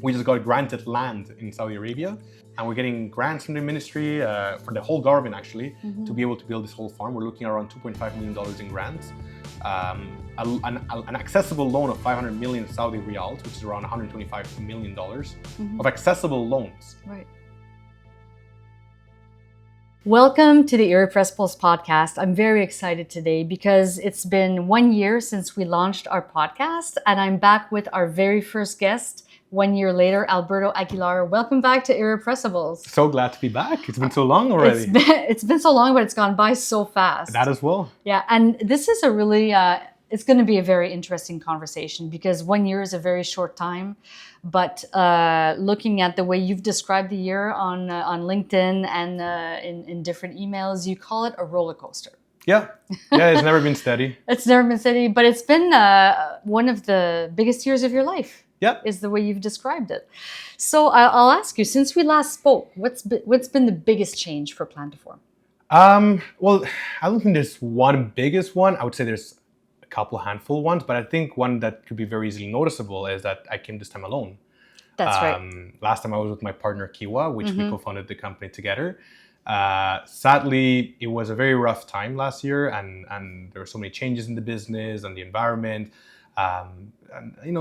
We just got granted land in Saudi Arabia, and we're getting grants from the ministry, for the whole government actually, to be able to build this whole farm. We're looking at around $2.5 million in grants. An accessible loan of 500 million Saudi riyals, which is around $125 million of accessible loans. Right. Welcome to the Irrepressibles Podcast. I'm very excited today because it's been 1 year since we launched our podcast, and I'm back with our very first guest 1 year later, Alberto Aguilar. Welcome back to Irrepressibles. So glad to be back. It's been so long already. It's been so long, but it's gone by so fast. That as well. Yeah, and this is a really, it's going to be a very interesting conversation because 1 year is a very short time. But looking at the way you've described the year on LinkedIn and in different emails, you call it a roller coaster. Yeah, it's never been steady. It's never been steady, but it's been one of the biggest years of your life. Yeah, is the way you've described it. So I'll ask you, since we last spoke, what's been the biggest change for Plantaform? Well, I don't think there's one biggest one. I would say there's couple handful ones, but I think one that could be very easily noticeable is that I came this time alone. That's right. Last time I was with my partner Kiwa, which we co-founded the company together. Sadly, it was a very rough time last year, and there were so many changes in the business and the environment. And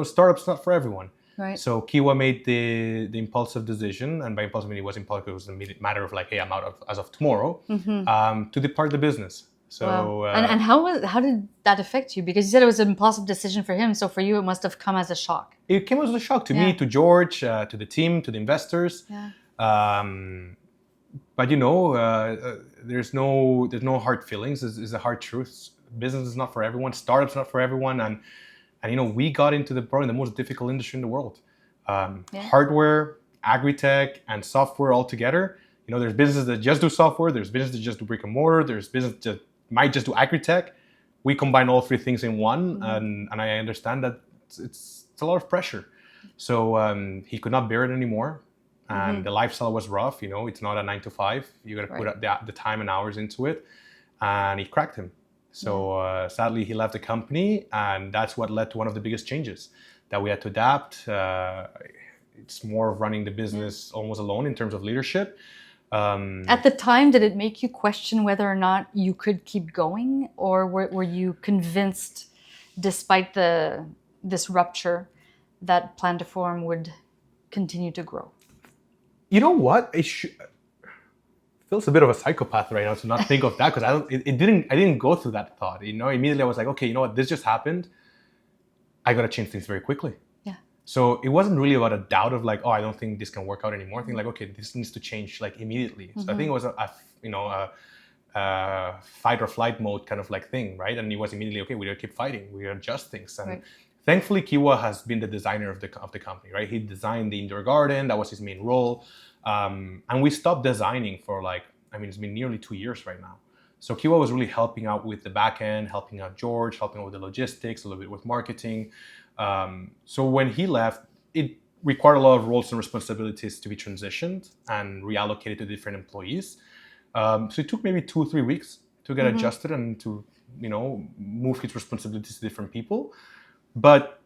startups not for everyone. Right. So Kiwa made the impulsive decision, and by impulsive I mean it was impulsive. It was a matter of like, hey, I'm out as of tomorrow, to depart the business. So wow. And how did that affect you? Because you said it was an impulsive decision for him. So for you, it must have come as a shock. It came as a shock to me, to George, to the team, to the investors. Yeah. But there's no hard feelings. It's the hard truths. Business is not for everyone. Startups not for everyone. And we got into probably the most difficult industry in the world. Hardware, agritech, and software all together. There's businesses that just do software. There's businesses that just do brick and mortar. There's business that might just do agritech. We combine all three things in one, and I understand that it's a lot of pressure. So he could not bear it anymore, and the lifestyle was rough. It's not a 9 to 5. You got to put the time and hours into it, and it cracked him. So sadly, he left the company, and that's what led to one of the biggest changes that we had to adapt. It's more of running the business almost alone in terms of leadership. At the time, did it make you question whether or not you could keep going, or were you convinced, despite this rupture, that Plantaform would continue to grow? You know what? It feels a bit of a psychopath right now to not think of that, because I didn't go through that thought. Immediately I was like, okay, you know what? This just happened. I got to change things very quickly. So it wasn't really about a doubt of like, oh, I don't think this can work out anymore. I think like, okay, this needs to change like immediately. So I think it was a fight or flight mode kind of like thing, right? And it was immediately, okay, we gotta keep fighting. We gotta adjust things. And thankfully, Kiwa has been the designer of the company, right? He designed the indoor garden. That was his main role. And we stopped designing for it's been nearly 2 years right now. So Kiwa was really helping out with the back end, helping out George, helping out with the logistics, a little bit with marketing. So when he left, it required a lot of roles and responsibilities to be transitioned and reallocated to different employees. So it took maybe 2 or 3 weeks to get adjusted and to, move his responsibilities to different people. But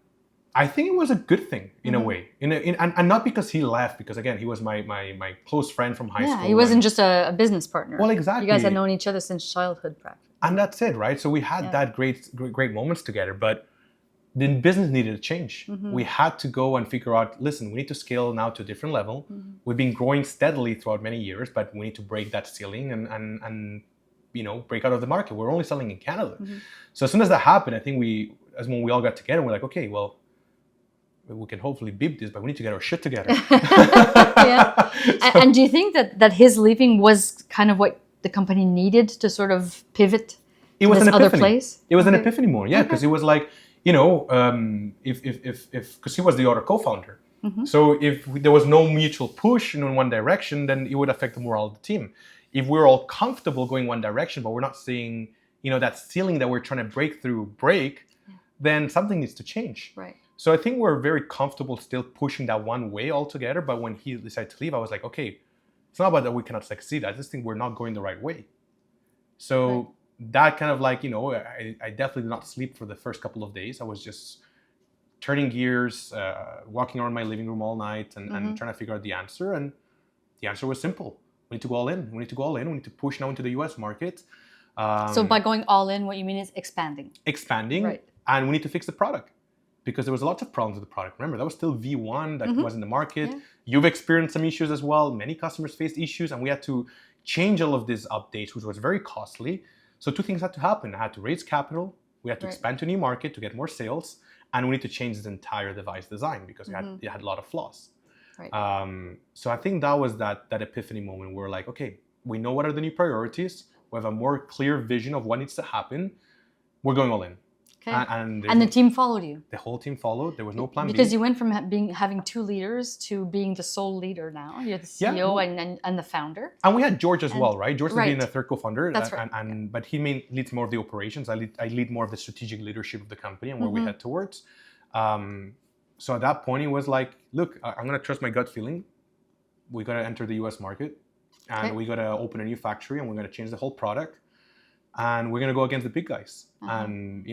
I think it was a good thing in a way, and not because he left, because again, he was my close friend from high school. Yeah, he wasn't just a business partner. Well, exactly. You guys had known each other since childhood, practically. And that's it, right? So we had that great moments together, but the business needed a change. We had to go and figure out, listen, we need to scale now to a different level. We've been growing steadily throughout many years, but we need to break that ceiling and break out of the market. We're only selling in Canada. So as soon as that happened, I think when we all got together, we're like, okay, well, we can hopefully beep this, but we need to get our shit together. And do you think that his leaving was kind of what the company needed to sort of pivot to this other place? It was an epiphany moment, because it was like, because he was the other co-founder. So if there was no mutual push in one direction, then it would affect the morale of the team. If we're all comfortable going one direction, but we're not seeing, that ceiling that we're trying to break, then something needs to change. Right. So I think we're very comfortable still pushing that one way altogether. But when he decided to leave, I was like, okay, it's not about that we cannot succeed. I just think we're not going the right way. So that kind of like, I definitely did not sleep for the first couple of days. I was just turning gears, walking around my living room all night and trying to figure out the answer. And the answer was simple. We need to go all in. We need to go all in. We need to push now into the US market. So by going all in, what you mean is expanding. Expanding. Right. And we need to fix the product because there was lots of problems with the product. Remember, that was still V1 that was in the market. Yeah. You've experienced some issues as well. Many customers faced issues, and we had to change all of these updates, which was very costly. So two things had to happen. I had to raise capital. We had to expand to a new market to get more sales. And we need to change the entire device design because it had a lot of flaws. Right. So I think that was that epiphany moment where we're like, okay, we know what are the new priorities. We have a more clear vision of what needs to happen. We're going all in. Okay. And the team followed you. The whole team followed. There was no plan B. Because you went from having two leaders to being the sole leader now. You're the CEO and the founder. And we had George as well, right? George has been a third co-founder. That's right. But he leads more of the operations. I lead more of the strategic leadership of the company and where we head towards. So at that point, it was like, look, I'm going to trust my gut feeling. We got to enter the US market. And we got to open a new factory. And we're going to change the whole product. And we're going to go against the big guys. And,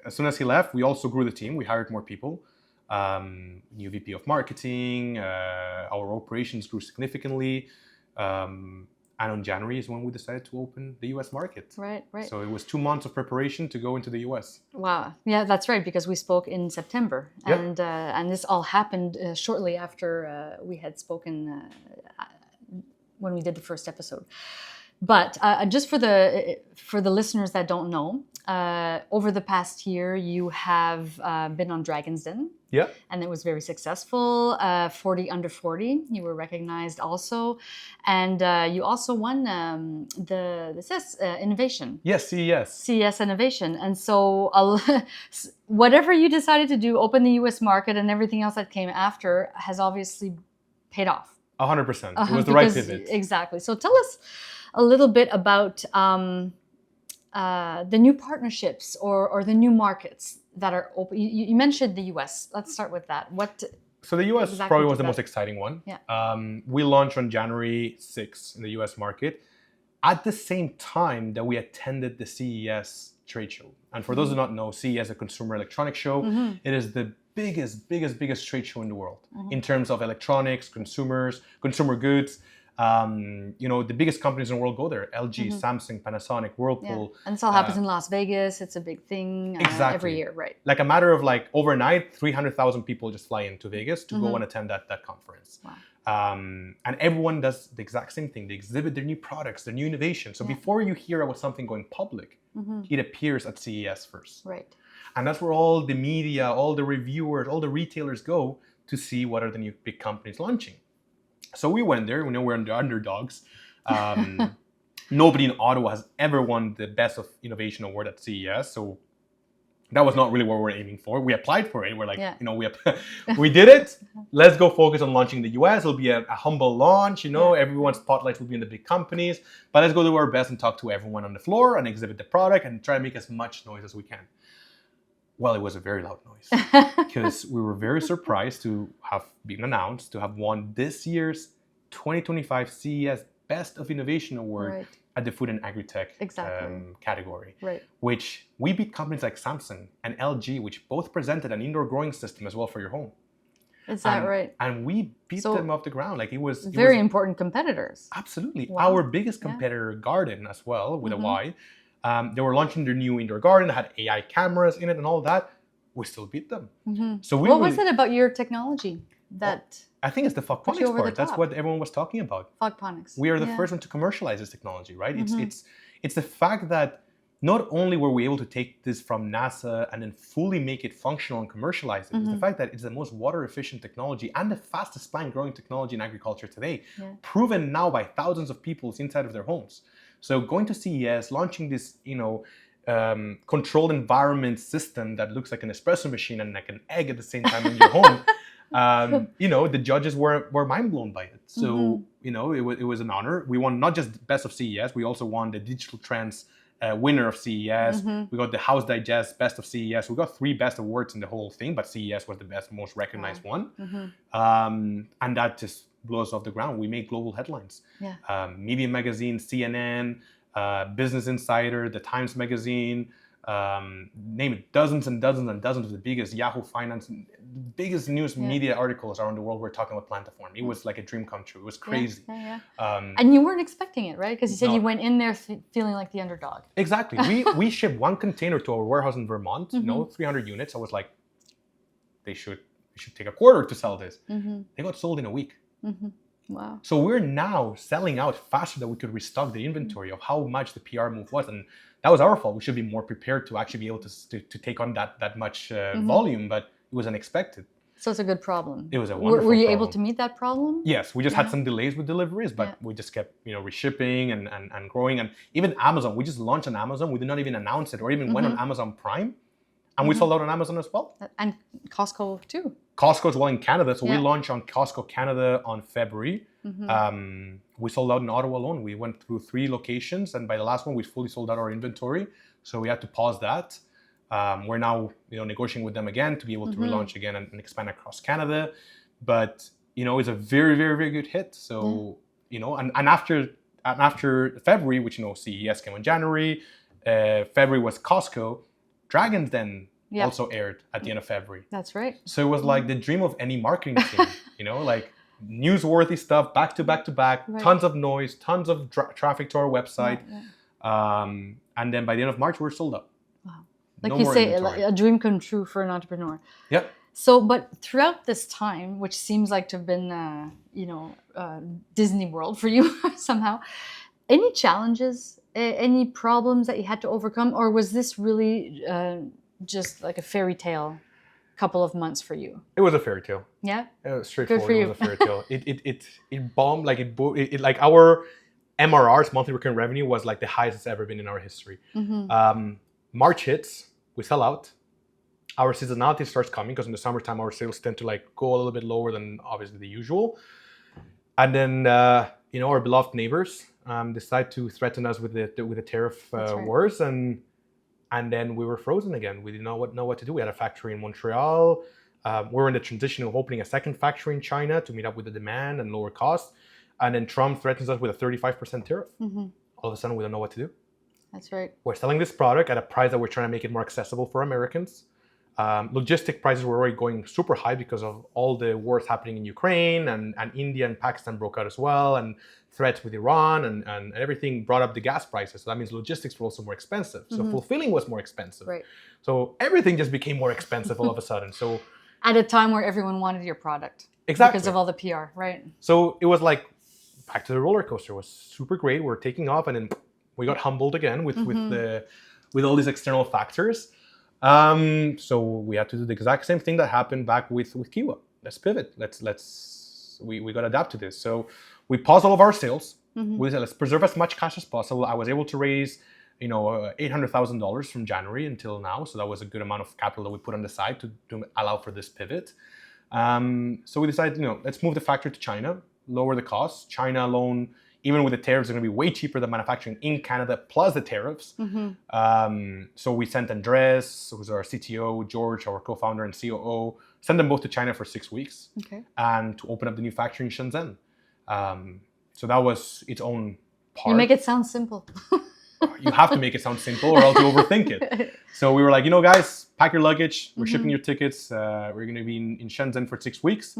as soon as he left, we also grew the team. We hired more people. New VP of marketing. Our operations grew significantly. And on January is when we decided to open the US market. Right. So it was 2 months of preparation to go into the US. Wow. Yeah, that's right, because we spoke in September. Yep. And this all happened shortly after we had spoken when we did the first episode. But just for the listeners that don't know, over the past year, you have been on Dragon's Den. Yeah. And it was very successful. 40 under 40, you were recognized also. And you also won innovation. Yes, CES. CES innovation. And so whatever you decided to do, open the US market and everything else that came after has obviously paid off. 100%. It was the right pivot. Exactly. So tell us a little bit about the new partnerships or the new markets that are open. You mentioned the US. Let's start with that. So the US probably was the most exciting one. Yeah. We launched on January 6th in the US market at the same time that we attended the CES trade show. And for those who don't know, CES is a consumer electronics show. It is the biggest trade show in the world in terms of electronics, consumer goods. The biggest companies in the world go there. LG, Samsung, Panasonic, Whirlpool. Yeah. And this all happens in Las Vegas. It's a big thing every year, right? Like a matter of overnight, 300,000 people just fly into Vegas to go and attend that conference. Wow. And everyone does the exact same thing. They exhibit their new products, their new innovation. So before you hear about something going public, it appears at CES first. Right. And that's where all the media, all the reviewers, all the retailers go to see what are the new big companies launching. So we went there. We know we're the underdogs. Nobody in Ottawa has ever won the Best of Innovation Award at CES. So that was not really what we were aiming for. We applied for it. We're like, we did it. Let's go focus on launching the US. It'll be a humble launch. Everyone's spotlight will be in the big companies. But let's go do our best and talk to everyone on the floor and exhibit the product and try to make as much noise as we can. Well, it was a very loud noise because we were very surprised to have been announced to have won this year's 2025 CES Best of Innovation Award at the Food and Agritech category, which we beat companies like Samsung and LG, which both presented an indoor growing system as well for your home. Is that right? And we beat them off the ground. It was very important competitors. Absolutely. Wow. Our biggest competitor, Garden, as well, with a Y. They were launching their new indoor garden, had AI cameras in it and all that. We still beat them. So what was it about your technology that... I think it's the Fogponics part. That's what everyone was talking about. Fogponics. We are the first one to commercialize this technology, right? It's the fact that not only were we able to take this from NASA and then fully make it functional and commercialize it, it's the fact that it's the most water efficient technology and the fastest plant growing technology in agriculture today, proven now by thousands of people inside of their homes. So going to CES, launching this, controlled environment system that looks like an espresso machine and like an egg at the same time in your home, the judges were mind blown by it. So, it was an honor. We won not just Best of CES, we also won the Digital Trends winner of CES. We got the House Digest Best of CES. We got 3 best awards in the whole thing, but CES was the most recognized one. And that just blew us off the ground. We made global headlines. Media Magazine, CNN, Business Insider, The Times Magazine, name it, dozens and dozens and dozens of the biggest Yahoo Finance, biggest news media articles around the world were talking about Plantaform. It was like a dream come true. It was crazy. And you weren't expecting it, right? Because you said you went in there feeling like the underdog. Exactly. We shipped one container to our warehouse in Vermont, 300 units. I was like, they should take a quarter to sell this. They got sold in a week. Wow. So we're now selling out faster than we could restock the inventory of how much the PR move was. And that was our fault. We should be more prepared to actually be able to take on that much volume, but it was unexpected. So it's a good problem. It was a wonderful Were you problem. able to meet that problem? Yes, we just had some delays with deliveries, but we just kept, reshipping and growing. And even Amazon, we just launched on Amazon. We did not even announce it or even went on Amazon Prime. And we sold out on Amazon as well. And Costco too. Costco as well in Canada. So we launched on Costco Canada on February. We sold out in Ottawa alone. We went through 3 locations. And by the last one, we fully sold out our inventory. So we had to pause that. We're now negotiating with them again to be able to relaunch again and expand across Canada. But, it's a very, very, very good hit. So, and after February, which, CES came in January, February was Costco. Dragons then also aired at the end of February. That's right. So it was like the dream of any marketing team, like newsworthy stuff, back to back to back, tons of noise, tons of traffic to our website. And then by the end of March, we're sold out. Wow. Like you say, a dream come true for an entrepreneur. Yep. So, but throughout this time, which seems like to have been, Disney World for you somehow, any challenges, any problems that you had to overcome, or was this really just like a fairy tale couple of months for you? It was a fairy tale. Yeah? It was straightforward. Good for you. It was a fairy tale. It bombed, like our MRRs, monthly recurring revenue, was like the highest it's ever been in our history. March hits, we sell out. Our seasonality starts coming because in the summertime, our sales tend to go a little bit lower than obviously the usual. And then, our beloved neighbors decide to threaten us with the tariff wars. And then we were frozen again. We did not know what to do. We had a factory in Montreal. We're in the transition of opening a second factory in China to meet up with the demand and lower costs. And then Trump threatens us with a 35% tariff. All of a sudden, we don't know what to do. That's right. We're selling this product at a price that we're trying to make it more accessible for Americans. Logistic prices were already going super high because of all the wars happening in Ukraine, and India and Pakistan broke out as well, and threats with Iran and everything brought up the gas prices. So that means logistics were also more expensive. So fulfilling was more expensive. Right. So everything just became more expensive all of a sudden. So at a time where everyone wanted your product. Exactly. Because of all the PR, right? So it was like back to the roller coaster. It was super great. We're taking off, and then we got humbled again with all these external factors. So we had to do the exact same thing that happened back with Kiwa. Let's pivot. We got to adapt to this. So we paused all of our sales. We said, let's preserve as much cash as possible. I was able to raise, $800,000 from January until now. So that was a good amount of capital that we put on the side to allow for this pivot. So we decided, let's move the factory to China, lower the costs. China alone, even with the tariffs, are going to be way cheaper than manufacturing in Canada plus the tariffs. So we sent Andres, who's our CTO, George, our co-founder and COO, sent them both to China for 6 weeks and to open up the new factory in Shenzhen. So that was its own part. You make it sound simple. You have to make it sound simple or else you overthink it. So we were like, guys, pack your luggage. We're shipping your tickets. We're going to be in Shenzhen for 6 weeks.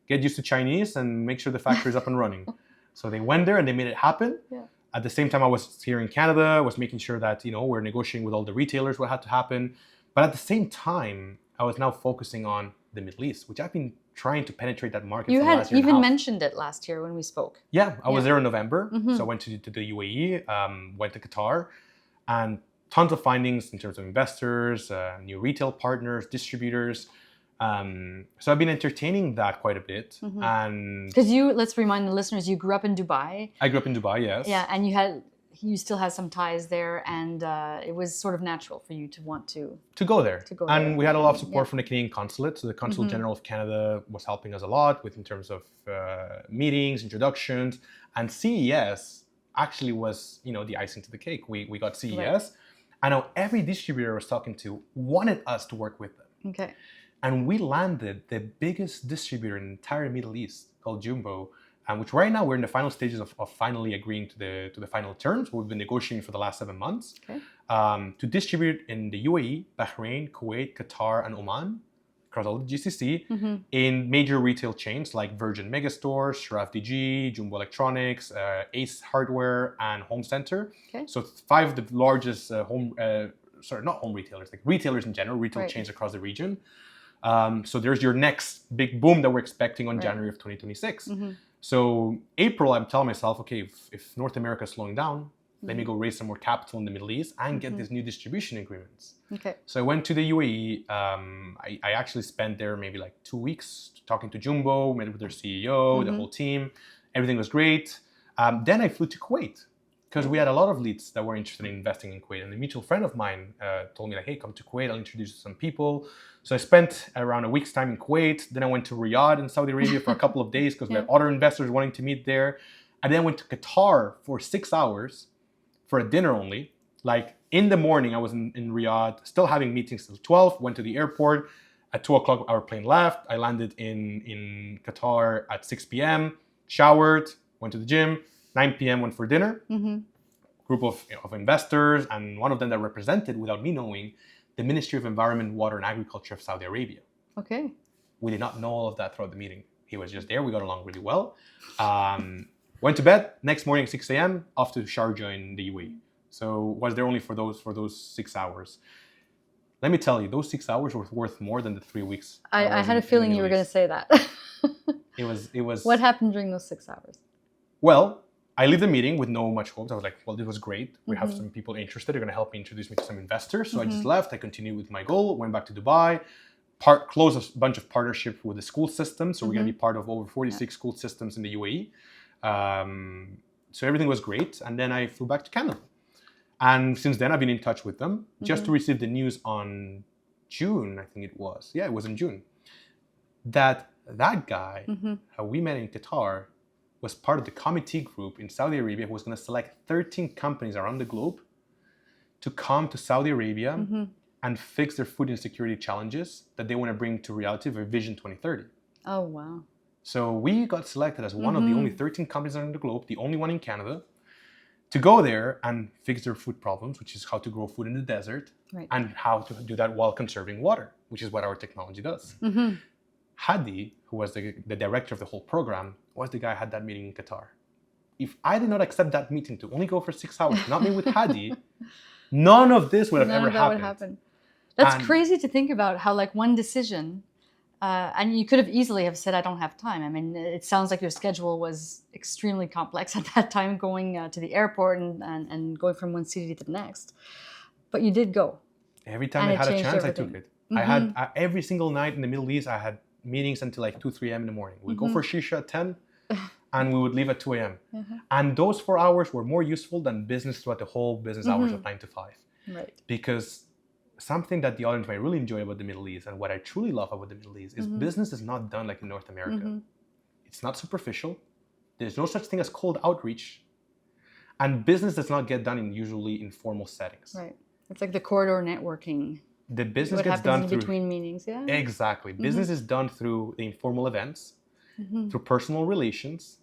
Get used to Chinese and make sure the factory is up and running. So they went there and they made it happen. Yeah. At the same time, I was here in Canada. I was making sure that, we're negotiating with all the retailers what had to happen. But at the same time, I was now focusing on the Middle East, which I've been trying to penetrate that market You for the had last year and a even half. mentioned it last year when we spoke. Yeah, I was there in November. So I went to the UAE, went to Qatar, and tons of findings in terms of investors, new retail partners, distributors. So I've been entertaining that quite a bit. And because let's remind the listeners, you grew up in Dubai. I grew up in Dubai, yes. Yeah, and you still had some ties there, and it was sort of natural for you to want to go there. And we had a lot of support Yeah. from the Canadian consulate. So the Consul General of Canada was helping us a lot in terms of meetings, introductions, and CES actually was, the icing to the cake. We got CES. Right. I know every distributor I was talking to wanted us to work with them. Okay. And we landed the biggest distributor in the entire Middle East called Jumbo which right now we're in the final stages of finally agreeing to the final terms. We've been negotiating for the last 7 months to distribute in the UAE, Bahrain, Kuwait, Qatar, and Oman, across all the GCC, in major retail chains like Virgin Megastore, Sharaf DG, Jumbo Electronics, Ace Hardware, and Home Center. So 5 of the largest not home retailers, like retailers in general, retail chains across the region. So there's your next big boom that we're expecting on January of 2026. So April, I'm telling myself, okay, if North America is slowing down, let me go raise some more capital in the Middle East and get these new distribution agreements. So I went to the UAE. I actually spent there maybe like 2 weeks talking to Jumbo, met with their CEO, the whole team. Everything was great. Then I flew to Kuwait because we had a lot of leads that were interested in investing in Kuwait. And a mutual friend of mine told me like, hey, come to Kuwait. I'll introduce you to some people. So I spent around a week's time in Kuwait. Then I went to Riyadh in Saudi Arabia for a couple of days because we had other investors wanting to meet there. And then I went to Qatar for 6 hours for a dinner only. Like in the morning, I was in Riyadh, still having meetings till 12, went to the airport. At 2 o'clock, our plane left. I landed in Qatar at 6 p.m., showered, went to the gym. 9 p.m. went for dinner. Group of investors, and one of them that represented, without me knowing, the Ministry of Environment, Water and Agriculture of Saudi Arabia. We did not know all of that throughout the meeting. He was just there. We got along really well. Went to bed. Next morning, 6 a.m., off to Sharjah in the UAE. So was there only for those 6 hours. Let me tell you, those 6 hours were worth more than the 3 weeks. I had a feeling you were going to say that. It was. What happened during those 6 hours? Well, I leave the meeting with no much hopes. I was like, well, this was great. We have some people interested. They're going to help me introduce me to some investors. So I just left. I continued with my goal, went back to Dubai, closed a bunch of partnership with the school system. So we're going to be part of over 46 school systems in the UAE. So everything was great. And then I flew back to Canada. And since then, I've been in touch with them just to receive the news on June, I think it was. Yeah, it was in June. That guy, how we met in Qatar, was part of the committee group in Saudi Arabia who was going to select 13 companies around the globe to come to Saudi Arabia and fix their food insecurity challenges that they want to bring to reality for Vision 2030. Oh, wow. So we got selected as one of the only 13 companies around the globe, the only one in Canada, to go there and fix their food problems, which is how to grow food in the desert and how to do that while conserving water, which is what our technology does. Hadi, who was the director of the whole program, was the guy who had that meeting in Qatar. If I did not accept that meeting to only go for 6 hours, not meet with Hadi, none of this would have ever happened. That's crazy to think about how like one decision, and you could have easily have said, I don't have time. I mean, it sounds like your schedule was extremely complex at that time, going to the airport and going from one city to the next. But you did go. Every time I had a chance, I took it. I had every single night in the Middle East, I had meetings until like 2, 3 a.m. in the morning. We'd go for shisha at 10 and we would leave at 2 a.m. And those 4 hours were more useful than business throughout the whole business hours of 9 to 5. Because something that the audience might really enjoy about the Middle East and what I truly love about the Middle East is business is not done like in North America. It's not superficial. There's no such thing as cold outreach. And business does not get done in usually informal settings. It's like the corridor networking. The business gets done through between meetings, Exactly. Business is done through the informal events, through personal relations,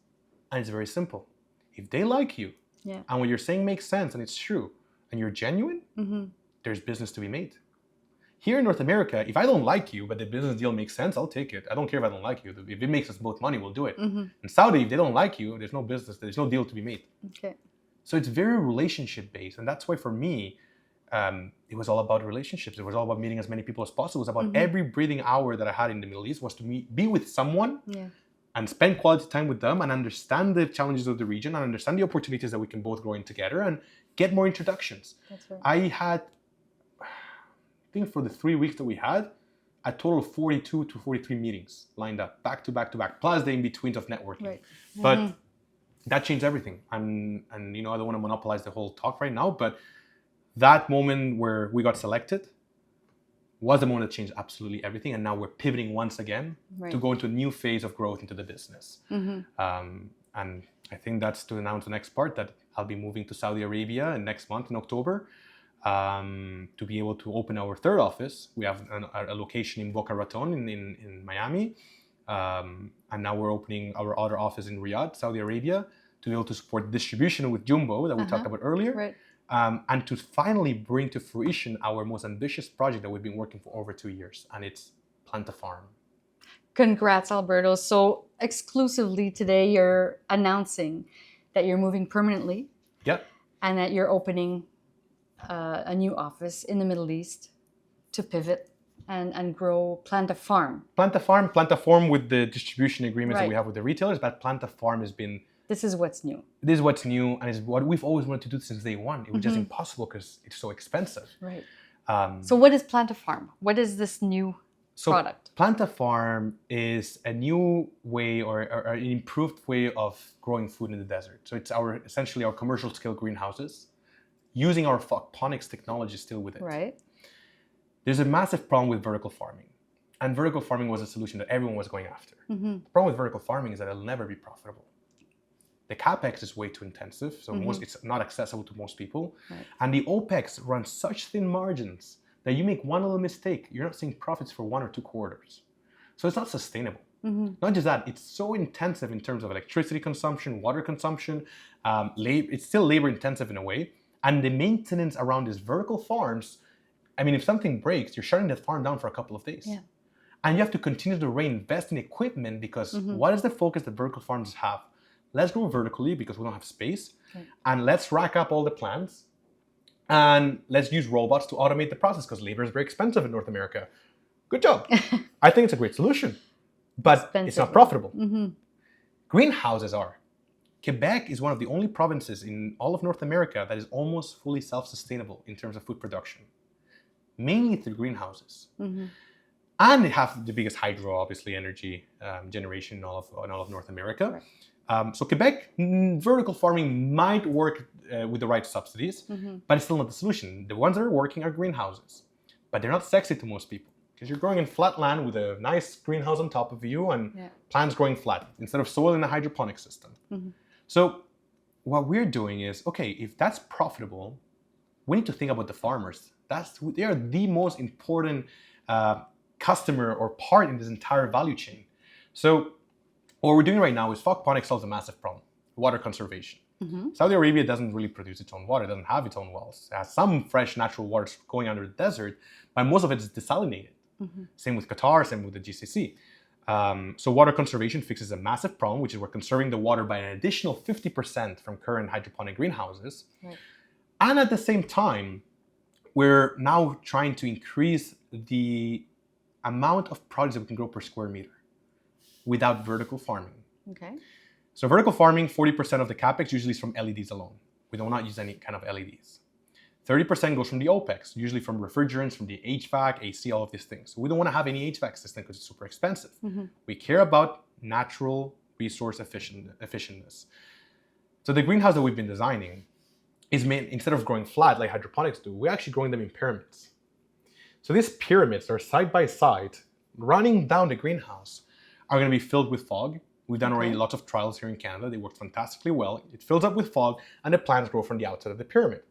and it's very simple. If they like you, and what you're saying makes sense and it's true, and you're genuine, there's business to be made. Here in North America, if I don't like you, but the business deal makes sense, I'll take it. I don't care if I don't like you. If it makes us both money, we'll do it. In Saudi, if they don't like you, there's no business, there's no deal to be made. So it's very relationship based, and that's why for me, it was all about relationships. It was all about meeting as many people as possible. It was about every breathing hour that I had in the Middle East was to be with someone and spend quality time with them and understand the challenges of the region and understand the opportunities that we can both grow in together and get more introductions. I had, I think for the 3 weeks that we had, a total of 42 to 43 meetings lined up, back to back to back, plus the in-betweens of networking. But that changed everything. And I don't want to monopolize the whole talk right now, but that moment where we got selected was the moment that changed absolutely everything. And now we're pivoting once again to go into a new phase of growth into the business. And I think that's to announce the next part that I'll be moving to Saudi Arabia next month in October to be able to open our third office. We have a location in Boca Raton in Miami. And now we're opening our other office in Riyadh, Saudi Arabia, to be able to support distribution with Jumbo that we talked about earlier. Right. And to finally bring to fruition our most ambitious project that we've been working for over 2 years, and it's Plantafarm. Congrats, Alberto. So exclusively today, you're announcing that you're moving permanently. Yep. And that you're opening a new office in the Middle East to pivot and grow Plantafarm. Plantaform with the distribution agreements that we Right. have with the retailers, but Plantafarm has been, This is what's new. this is what's new, and is what we've always wanted to do since day one. It was just impossible because it's so expensive. Right. So what is Plantafarm? What is this new product? Plantafarm is a new way or an improved way of growing food in the desert. So it's essentially our commercial scale greenhouses using our aquaponics technology still with it. Right. There's a massive problem with vertical farming. And vertical farming was a solution that everyone was going after. The problem with vertical farming is that it'll never be profitable. The capex is way too intensive, so it's not accessible to most people. Right. And the OPEX runs such thin margins that you make one little mistake, you're not seeing profits for 1 or 2 quarters. So it's not sustainable. Not just that, it's so intensive in terms of electricity consumption, water consumption, it's still labor intensive in a way. And the maintenance around these vertical farms, I mean, if something breaks, you're shutting that farm down for a couple of days. Yeah. And you have to continue to reinvest in equipment because what is the focus that vertical farms have? Let's grow vertically because we don't have space. Right. And let's rack up all the plants. And let's use robots to automate the process because labor is very expensive in North America. Good job. I think it's a great solution, but it's not profitable. Greenhouses are. Quebec is one of the only provinces in all of North America that is almost fully self-sustainable in terms of food production, mainly through greenhouses. And they have the biggest hydro, obviously, energy generation in all of North America. Right. So Quebec, vertical farming might work with the right subsidies, but it's still not the solution. The ones that are working are greenhouses, but they're not sexy to most people because you're growing in flat land with a nice greenhouse on top of you and plants growing flat instead of soil in a hydroponic system. So what we're doing is, okay, if that's profitable, we need to think about the farmers. They are the most important customer or part in this entire value chain. So what we're doing right now is aquaponics solves a massive problem, water conservation. Saudi Arabia doesn't really produce its own water, it doesn't have its own wells. It has some fresh natural water going under the desert, but most of it is desalinated. Same with Qatar, same with the GCC. So water conservation fixes a massive problem, which is we're conserving the water by an additional 50% from current hydroponic greenhouses. Right. And at the same time, we're now trying to increase the amount of produce that we can grow per square meter without vertical farming. Okay. So vertical farming, 40% of the capex usually is from LEDs alone. We do not use any kind of LEDs. 30% goes from the OPEX, usually from refrigerants, from the HVAC, AC, all of these things. So we don't want to have any HVAC system because it's super expensive. We care about natural resource efficientness. So the greenhouse that we've been designing is made, instead of growing flat like hydroponics do, we're actually growing them in pyramids. So these pyramids are side by side, running down the greenhouse, are going to be filled with fog. We've done already lots of trials here in Canada. They work fantastically well. It fills up with fog and the plants grow from the outside of the pyramid.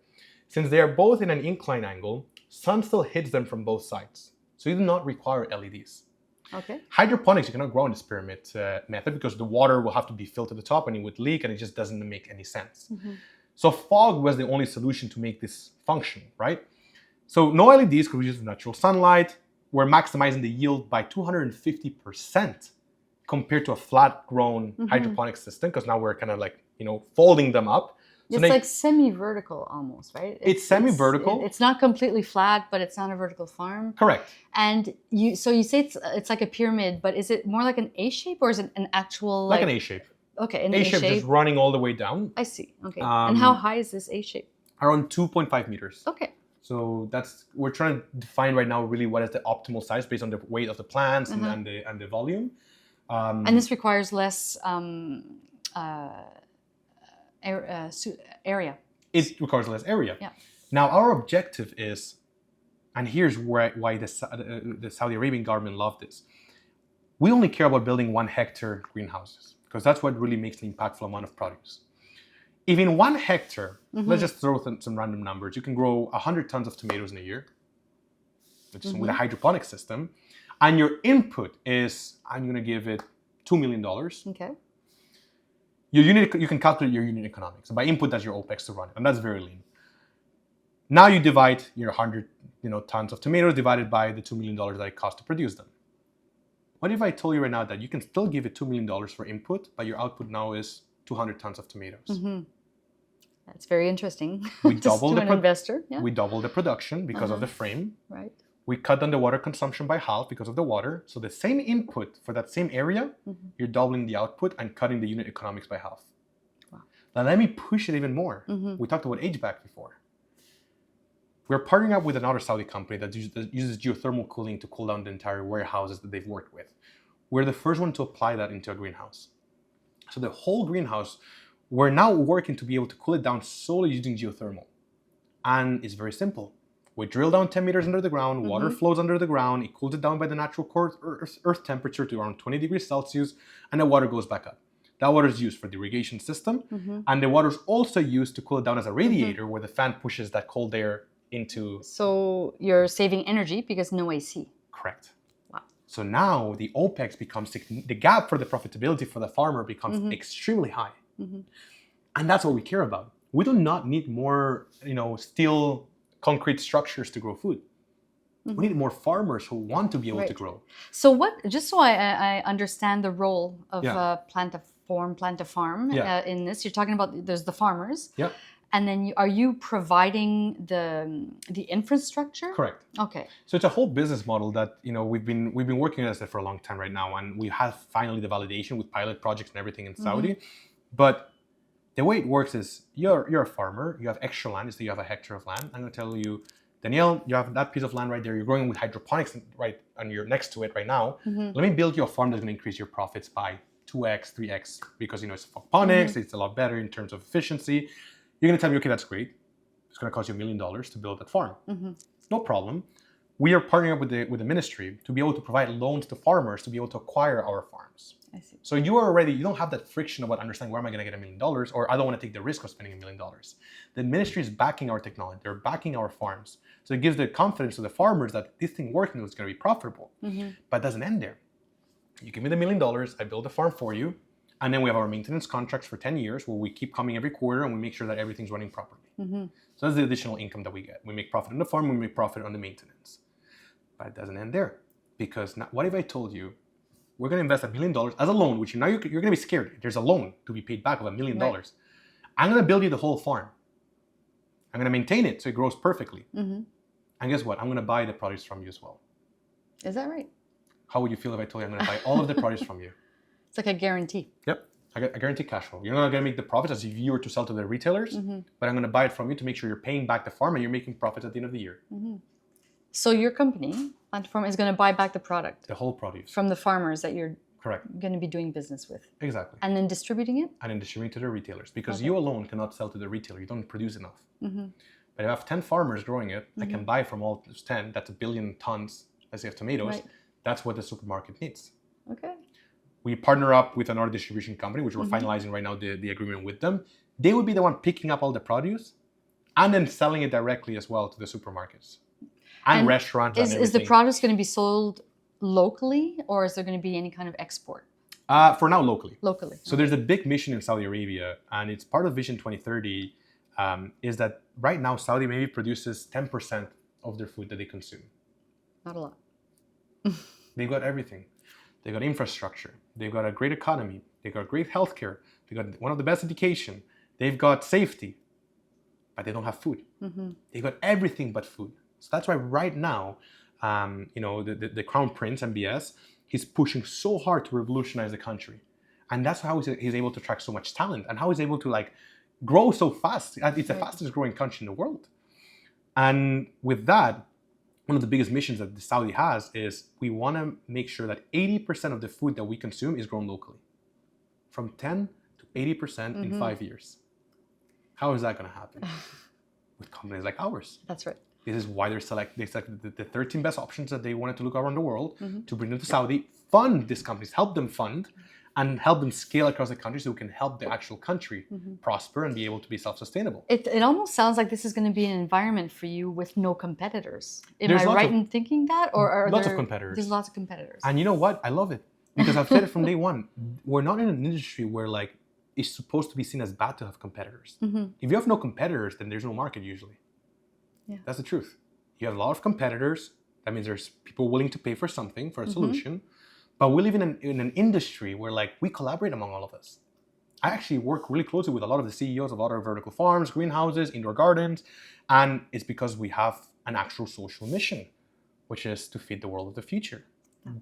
Since they are both in an incline angle, sun still hits them from both sides. So you do not require LEDs. Okay. Hydroponics, you cannot grow in this pyramid method because the water will have to be filled to the top and it would leak and it just doesn't make any sense. So fog was the only solution to make this function, right? So no LEDs because we use natural sunlight. We're maximizing the yield by 250% compared to a flat grown hydroponic system because now we're kind of like, folding them up. So it's like semi-vertical almost, right? It's semi-vertical. It's not completely flat, but it's not a vertical farm. Correct. And you say it's like a pyramid, but is it more like an A shape or is it an actual like an A shape? Okay, an A shape just running all the way down. I see. Okay. And how high is this A shape? Around 2.5 meters. Okay. So we're trying to define right now really what is the optimal size based on the weight of the plants and the volume. And this requires less area. It requires less area. Yeah. Now our objective is, and here's why the Saudi Arabian government loved this. We only care about building 1 hectare greenhouses because that's what really makes the impactful amount of produce. If in 1 hectare, let's just throw some random numbers, you can grow 100 tons of tomatoes in a year, which is with a hydroponic system, and your input is, I'm going to give it $2 million. Okay. You can calculate your unit economics. And by input, that's your OPEX to run it, and that's very lean. Now you divide your 100 tons of tomatoes divided by the $2 million that it costs to produce them. What if I told you right now that you can still give it $2 million for input, but your output now is 200 tons of tomatoes? Mm-hmm. That's very interesting. We double an investor. Yeah. We double the production because of the frame. Right. We cut down the water consumption by half because of the water. So the same input for that same area, you're doubling the output and cutting the unit economics by half. Wow. Now let me push it even more. We talked about HVAC before. We're partnering up with another Saudi company that uses geothermal cooling to cool down the entire warehouses that they've worked with. We're the first one to apply that into a greenhouse. So the whole greenhouse, we're now working to be able to cool it down solely using geothermal. And it's very simple. We drill down 10 meters under the ground, water flows under the ground, it cools it down by the natural earth temperature to around 20 degrees Celsius, and the water goes back up. That water is used for the irrigation system, and the water is also used to cool it down as a radiator where the fan pushes that cold air into... So you're saving energy because no AC. Correct. Wow. So now the OPEX becomes, the gap for the profitability for the farmer becomes extremely high. And that's what we care about. We do not need more, steel, concrete structures to grow food. We need more farmers who want to be able to grow. So just so I understand the role of Plantafarm in this, you're talking about there's the farmers. Yeah. And then are you providing the infrastructure? Correct. Okay. So it's a whole business model that we've been working on it for a long time right now, and we have finally the validation with pilot projects and everything in Saudi. But the way it works is you're a farmer, you have extra land, so you have a hectare of land. I'm going to tell you, Danielle, you have that piece of land right there. You're growing with hydroponics right, and you're next to it right now. Let me build you a farm that's going to increase your profits by 2x, 3x, because it's aquaponics. It's a lot better in terms of efficiency. You're going to tell me, okay, that's great. It's going to cost you $1 million to build that farm. No problem. We are partnering up with the ministry to be able to provide loans to farmers to be able to acquire our farms. I see. So you don't have that friction about understanding where am I going to get $1 million, or I don't want to take the risk of spending $1 million. The ministry is backing our technology. They're backing our farms. So it gives the confidence to the farmers that this thing working is going to be profitable. But it doesn't end there. You give me the $1 million, I build a farm for you, and then we have our maintenance contracts for 10 years where we keep coming every quarter and we make sure that everything's running properly. So that's the additional income that we get. We make profit on the farm, we make profit on the maintenance. But it doesn't end there. Because now, what if I told you, we're going to invest $1 million as a loan, which now you're going to be scared. There's a loan to be paid back of $1 million. Right. I'm going to build you the whole farm. I'm going to maintain it so it grows perfectly. And guess what? I'm going to buy the produce from you as well. Is that right? How would you feel if I told you I'm going to buy all of the produce from you? It's like a guarantee. Yep. I guarantee cash flow. You're not going to make the profits as if you were to sell to the retailers, but I'm going to buy it from you to make sure you're paying back the farm and you're making profits at the end of the year. So your company, Plantafarm, is going to buy back the product. The whole produce. From the farmers that you're correct going to be doing business with. Exactly. And then distributing it? And then distributing to the retailers. Because you alone cannot sell to the retailer. You don't produce enough. But if I have 10 farmers growing it, I can buy from all those 10. That's 1 billion tons, let's say, of tomatoes. Right. That's what the supermarket needs. Okay. We partner up with another distribution company, which we're finalizing right now the agreement with them. They would be the one picking up all the produce and then selling it directly as well to the supermarkets and restaurants. Is the produce going to be sold locally, or is there going to be any kind of export? For now, locally. Locally. So there's a big mission in Saudi Arabia, and it's part of Vision 2030, is that right now Saudi maybe produces 10% of their food that they consume. Not a lot. They've got everything. They've got infrastructure. They've got a great economy. They've got great healthcare. They've got one of the best education. They've got safety, but they don't have food. They've got everything but food. So that's why right now, the Crown Prince, MBS, he's pushing so hard to revolutionize the country. And that's how he's able to attract so much talent and how he's able to grow so fast. It's the fastest growing country in the world. And with that, one of the biggest missions that the Saudi has is we want to make sure that 80% of the food that we consume is grown locally. From 10 to 80% in 5 years. How is that going to happen? With companies like ours. That's right. This is why they selected the 13 best options that they wanted to look around the world to bring them to Saudi, fund these companies, help them fund, and help them scale across the country so we can help the actual country prosper and be able to be self-sustainable. It almost sounds like this is going to be an environment for you with no competitors. Am There's I lots right of- in thinking that? Or are lots there, of competitors. There's lots of competitors. And you know what? I love it. Because I've said it from day one. We're not in an industry where like it's supposed to be seen as bad to have competitors. If you have no competitors, then there's no market usually. Yeah. That's the truth. You have a lot of competitors. That means there's people willing to pay for something, for a solution. But we live in an industry where like we collaborate among all of us. I actually work really closely with a lot of the CEOs of other vertical farms, greenhouses, indoor gardens. And it's because we have an actual social mission, which is to feed the world of the future.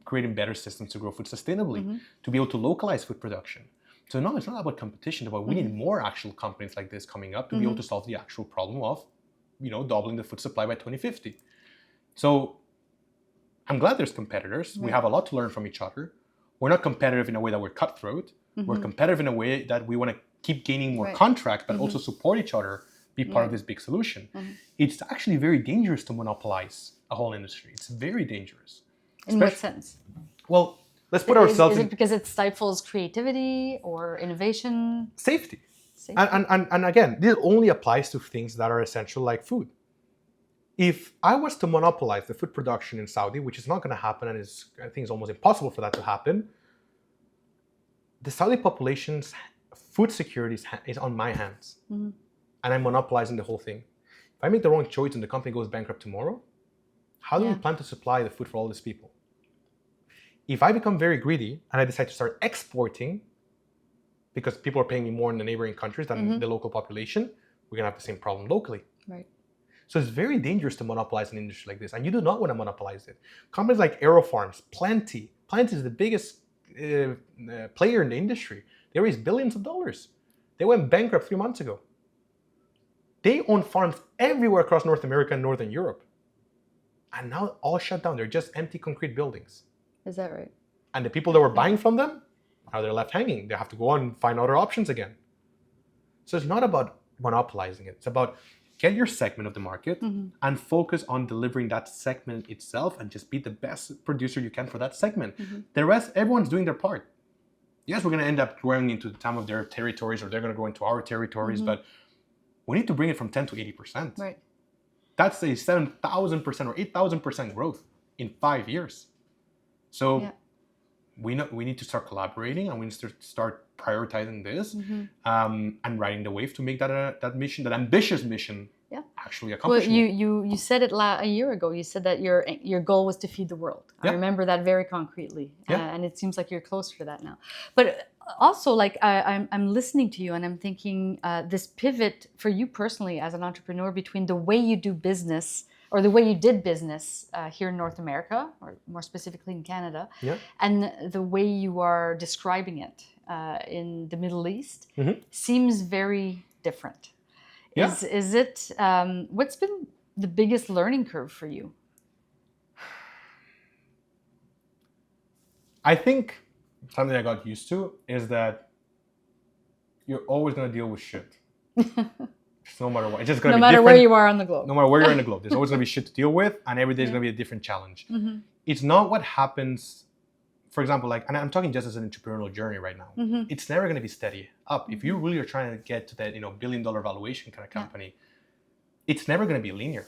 Creating better systems to grow food sustainably, to be able to localize food production. So no, it's not about competition, it's about we need more actual companies like this coming up to be able to solve the actual problem of, doubling the food supply by 2050. So I'm glad there's competitors. We have a lot to learn from each other. We're not competitive in a way that we're cutthroat. We're competitive in a way that we want to keep gaining more contracts, but also support each other, be part of this big solution. It's actually very dangerous to monopolize a whole industry. It's very dangerous. In what sense? Well, let's put ourselves Is in it because it stifles creativity or innovation? safety. And again, this only applies to things that are essential like food. If I was to monopolize the food production in Saudi, which is not going to happen, and I think it's almost impossible for that to happen, the Saudi population's food security is on my hands. And I'm monopolizing the whole thing. If I make the wrong choice and the company goes bankrupt tomorrow, how do we plan to supply the food for all these people? If I become very greedy and I decide to start exporting, because people are paying me more in the neighboring countries than the local population, we're going to have the same problem locally. Right. So it's very dangerous to monopolize an industry like this, and you do not want to monopolize it. Companies like AeroFarms, Planty is the biggest player in the industry. They raised billions of dollars. They went bankrupt 3 months ago. They own farms everywhere across North America and Northern Europe. And now all shut down. They're just empty concrete buildings. Is that right? And the people that were buying from them, now they're left hanging. They have to go on and find other options again. So it's not about monopolizing it. It's about get your segment of the market and focus on delivering that segment itself and just be the best producer you can for that segment. The rest, everyone's doing their part. Yes, we're going to end up growing into some of their territories, or they're going to go into our territories, but we need to bring it from 10 to 80%. Right. That's a 7,000% or 8,000% growth in 5 years. So we need to start collaborating, and we need to start prioritizing this and riding the wave to make that mission, that ambitious mission, actually accomplish. Well, you said it a year ago. You said that your goal was to feed the world. I remember that very concretely, and it seems like you're closer to that now. But also, like I'm listening to you, and I'm thinking this pivot for you personally as an entrepreneur between the way you do business, or the way you did business here in North America, or more specifically in Canada, and the way you are describing it in the Middle East, seems very different. Is it, what's been the biggest learning curve for you? I think something I got used to is that you're always going to deal with shit. No matter what. It's just going to be different. No matter where you are on the globe. No matter where you're in the globe. There's always going to be shit to deal with, and every day is going to be a different challenge. It's not what happens, for example, and I'm talking just as an entrepreneurial journey right now. It's never going to be steady up. If you really are trying to get to that, billion-dollar valuation kind of company, it's never going to be linear.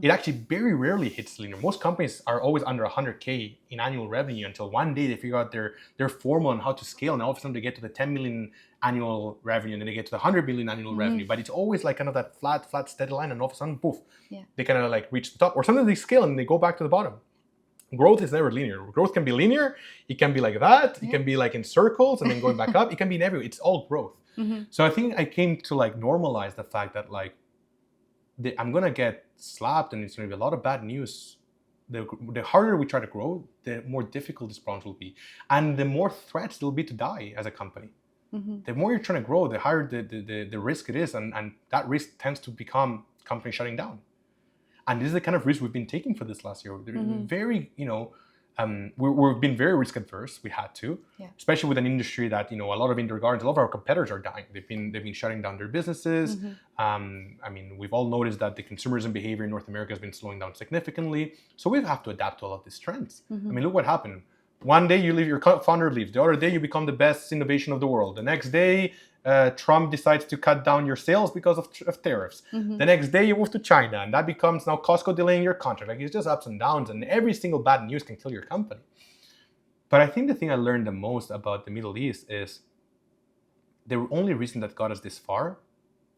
It actually very rarely hits linear. Most companies are always under 100K in annual revenue until one day they figure out their formula on how to scale, and all of a sudden they get to the 10 million annual revenue, and then they get to the 100 billion annual revenue. But it's always like kind of that flat, steady line, and all of a sudden, poof, they kind of like reach the top. Or sometimes they scale and they go back to the bottom. Growth is never linear. Growth can be linear. It can be like that. It can be like in circles and then going back up. It can be in everywhere. It's all growth. So I think I came to like normalize the fact that like I'm going to get slapped and it's going to be a lot of bad news. The harder we try to grow, the more difficult this problem will be. And the more threats there'll be to die as a company. The more you're trying to grow, the higher the risk it is. And that risk tends to become company shutting down. And this is the kind of risk we've been taking for this last year. Very, we've been very risk adverse. We had to, especially with an industry that, a lot of indoor gardens, a lot of our competitors are dying. They've been shutting down their businesses. We've all noticed that the consumerism behavior in North America has been slowing down significantly. So we have to adapt to all of these trends. Look what happened. One day you leave, your founder leaves. The other day you become the best innovation of the world. The next day, Trump decides to cut down your sales because of tariffs. The next day you move to China, and that becomes now Costco delaying your contract. Like, it's just ups and downs, and every single bad news can kill your company. But I think the thing I learned the most about the Middle East is the only reason that got us this far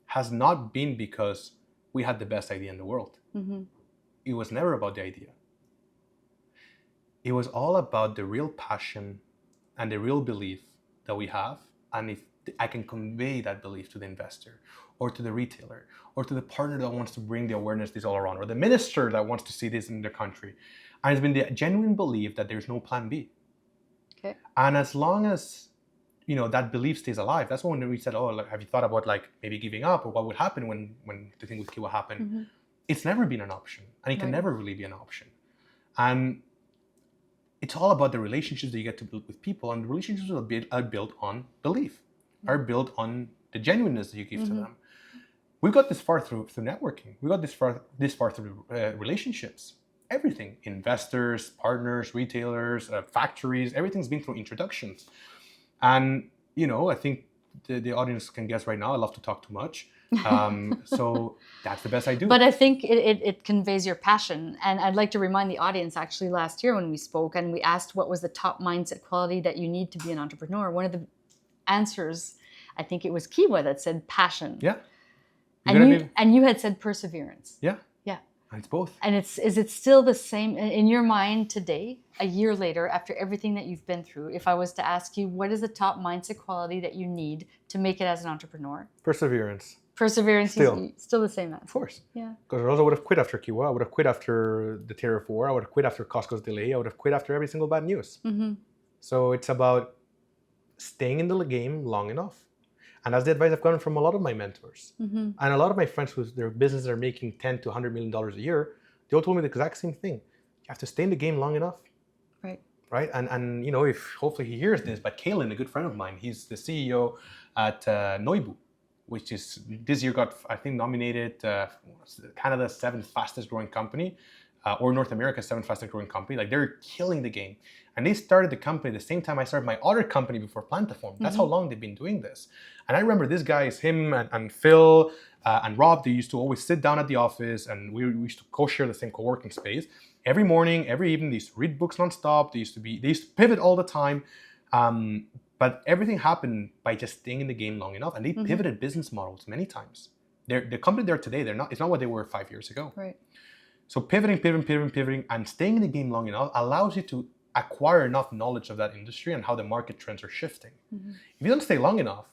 has not been because we had the best idea in the world. It was never about the idea. It was all about the real passion and the real belief that we have. And if I can convey that belief to the investor or to the retailer or to the partner that wants to bring the awareness this all around, or the minister that wants to see this in their country. And it's been the genuine belief that there's no plan B. Okay. And as long as, that belief stays alive, that's when we said, have you thought about maybe giving up, or what would happen when the thing with Kiwa happened? It's never been an option, and it can never really be an option. And it's all about the relationships that you get to build with people, and the relationships are built on belief, are built on the genuineness that you give to them. We got this far through networking. We got this far through relationships. Everything, investors, partners, retailers, factories, everything's been through introductions. And, I think the audience can guess right now, I love to talk too much. So that's the best I do. But I think it conveys your passion. And I'd like to remind the audience, actually, last year when we spoke and we asked what was the top mindset quality that you need to be an entrepreneur, one of the answers, I think it was Kiwa that said passion. Yeah. And you had said perseverance. Yeah. Yeah. And it's both. And is it still the same in your mind today, a year later, after everything that you've been through? If I was to ask you, what is the top mindset quality that you need to make it as an entrepreneur? Perseverance. Perseverance is still the same answer. Of course. Yeah. Because I also would have quit after Kiwa. I would have quit after the tariff war. I would have quit after Costco's delay. I would have quit after every single bad news. So it's about staying in the game long enough. And that's the advice I've gotten from a lot of my mentors. And a lot of my friends whose their businesses are making $10 to $100 million a year, they all told me the exact same thing. You have to stay in the game long enough. Right? And if hopefully he hears this, but Kalen, a good friend of mine, he's the CEO at Noibu, which is this year got, I think, nominated Canada's 7th fastest growing company, or North America's 7th fastest growing company. Like, they're killing the game. And they started the company the same time I started my other company before Plantaform. That's how long they've been doing this. And I remember these guys, him and Phil and Rob, they used to always sit down at the office, and we used to co-share the same co-working space. Every morning, every evening, they used to read books nonstop. They used to pivot all the time. But everything happened by just staying in the game long enough. And they pivoted business models many times. The company they're today, it's not what they were 5 years ago. Right. So pivoting, and staying in the game long enough allows you to acquire enough knowledge of that industry and how the market trends are shifting. If you don't stay long enough,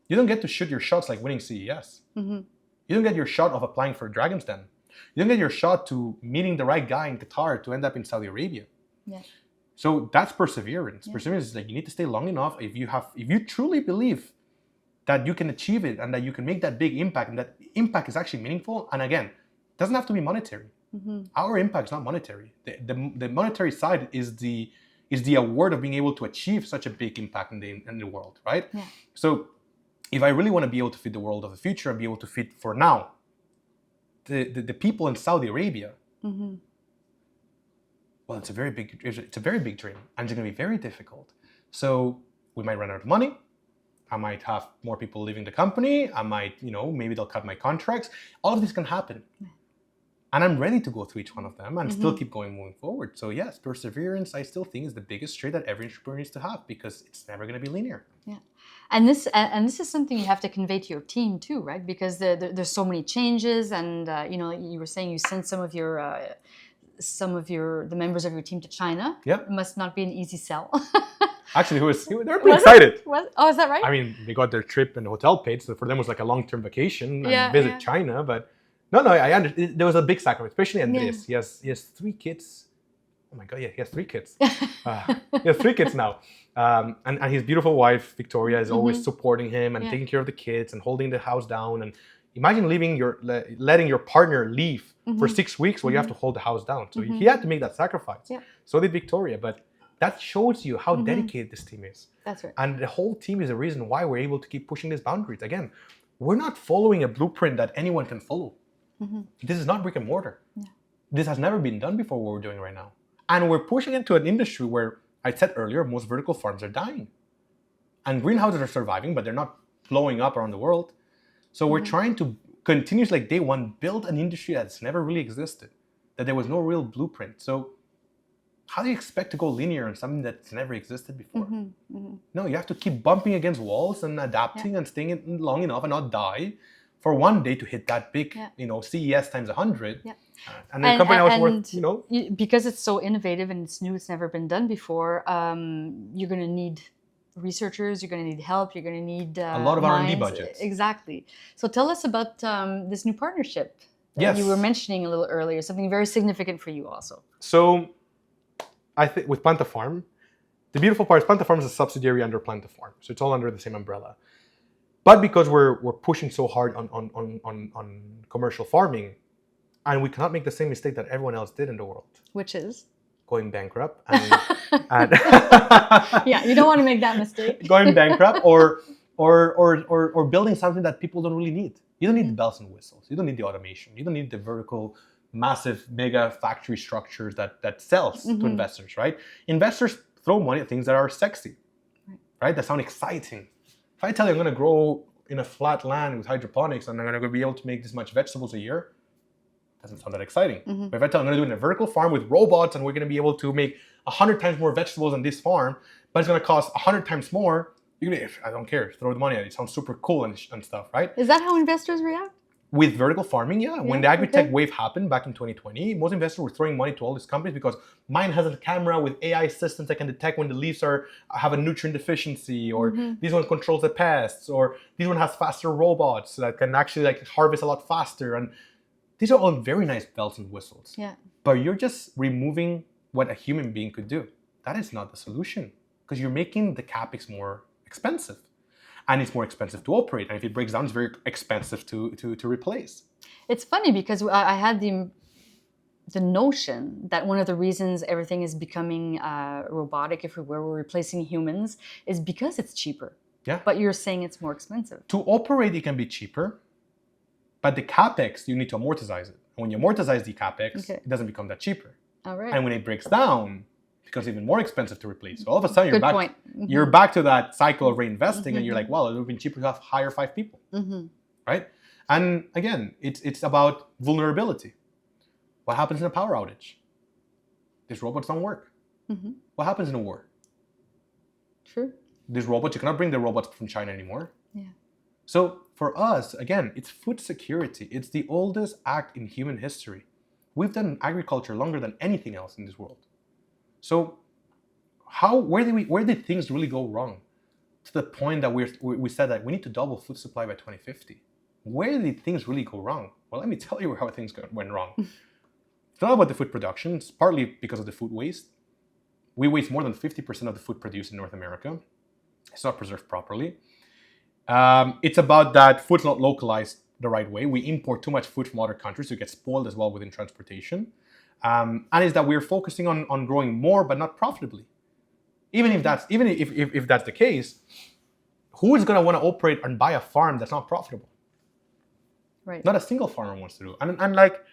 you don't get to shoot your shots like winning CES. You don't get your shot of applying for Dragon's Den. You don't get your shot to meeting the right guy in Qatar to end up in Saudi Arabia. Yeah. So that's perseverance. Yeah. Perseverance is like, you need to stay long enough. If you truly believe that you can achieve it and that you can make that big impact, and that impact is actually meaningful, and again, it doesn't have to be monetary. Our impact is not monetary. The monetary side is the award of being able to achieve such a big impact in the world, right? Yeah. So if I really want to be able to feed the world of the future and be able to feed for now, the people in Saudi Arabia, well, it's a very big dream, and it's going to be very difficult. So we might run out of money. I might have more people leaving the company. I might, maybe they'll cut my contracts. All of this can happen. And I'm ready to go through each one of them and still keep moving forward. So yes, perseverance, I still think, is the biggest trait that every entrepreneur needs to have, because it's never going to be linear. Yeah. And this is something you have to convey to your team too, right? Because there's so many changes, and you were saying you sent some of the members of your team to China. Yeah. It must not be an easy sell. Actually, they were pretty excited. Is that right? I mean, they got their trip and the hotel paid, so for them it was like a long-term vacation and visit China. But no, I understand. There was a big sacrifice, especially Andres. He has 3 kids. Oh my God, yeah, he has 3 kids. He has 3 kids now. And his beautiful wife, Victoria, is always supporting him and taking care of the kids and holding the house down. And imagine letting your partner leave for 6 weeks while you have to hold the house down. So he had to make that sacrifice. Yeah. So did Victoria. But that shows you how dedicated this team is. That's right. And the whole team is the reason why we're able to keep pushing these boundaries. Again, we're not following a blueprint that anyone can follow. This is not brick and mortar. Yeah. This has never been done before, what we're doing right now. And we're pushing into an industry where I said earlier, most vertical farms are dying. And greenhouses are surviving, but they're not blowing up around the world. So we're trying to continuously, like day one, build an industry that's never really existed, that there was no real blueprint. So how do you expect to go linear on something that's never existed before? No, you have to keep bumping against walls and adapting and staying in long enough and not die for one day to hit that big, CES times 100. Yeah. And the company was worth, because it's so innovative and it's new, it's never been done before, you're going to need researchers, you're going to need help, you're going to need a lot of R&D minds. budgets. Exactly. So tell us about this new partnership that Yes. you were mentioning a little earlier, something very significant for you also. So I think with Plantafarm, the beautiful part is Plantafarm is a subsidiary under Plantaform. So it's all under the same umbrella. But because we're pushing so hard on commercial farming, and we cannot make the same mistake that everyone else did in the world. Which is? Going bankrupt. And Yeah, you don't want to make that mistake. Going bankrupt or building something that people don't really need. You don't need the bells and whistles. You don't need the automation. You don't need the vertical, massive, mega factory structures that sells to investors, right? Investors throw money at things that are sexy, right? That sound exciting. If I tell you I'm going to grow in a flat land with hydroponics and I'm going to be able to make this much vegetables a year, doesn't sound that exciting. But if I tell you I'm going to do it in a vertical farm with robots and we're going to be able to make 100 times more vegetables on this farm, but it's going to cost 100 times more, you're going to, I don't care, throw the money at it. It sounds super cool and stuff, right? Is that how investors react? With vertical farming, yeah. When the agritech wave happened back in 2020, most investors were throwing money to all these companies because mine has a camera with AI systems that can detect when the leaves have a nutrient deficiency, or this one controls the pests, or this one has faster robots that can actually harvest a lot faster. And these are all very nice bells and whistles. Yeah. But you're just removing what a human being could do. That is not the solution, because you're making the capex more expensive. And it's more expensive to operate. And if it breaks down, it's very expensive to replace. It's funny because I had the notion that one of the reasons everything is becoming robotic, if we're replacing humans, is because it's cheaper. Yeah. But you're saying it's more expensive. To operate, it can be cheaper. But the capex, you need to amortize it. And when you amortize the capex, it doesn't become that cheaper. All right. And when it breaks down, it becomes even more expensive to replace. So all of a sudden, Good you're back to that cycle of reinvesting, and you're like, well, it would have been cheaper to hire 5 people, right? And again, it's about vulnerability. What happens in a power outage? These robots don't work. What happens in a war? True. These robots, you cannot bring the robots from China anymore. Yeah. So for us, again, it's food security. It's the oldest act in human history. We've done agriculture longer than anything else in this world. So where did things really go wrong? To the point that we said that we need to double food supply by 2050. Where did things really go wrong? Well, let me tell you how things went wrong. It's not about the food production. It's partly because of the food waste. We waste more than 50% of the food produced in North America. It's not preserved properly. It's about that food's not localized the right way. We import too much food from other countries, so it gets spoiled as well within transportation. And is that we're focusing on growing more, but not profitably. Even if that's the case, who is going to want to operate and buy a farm that's not profitable? Right. Not a single farmer wants to do. And like,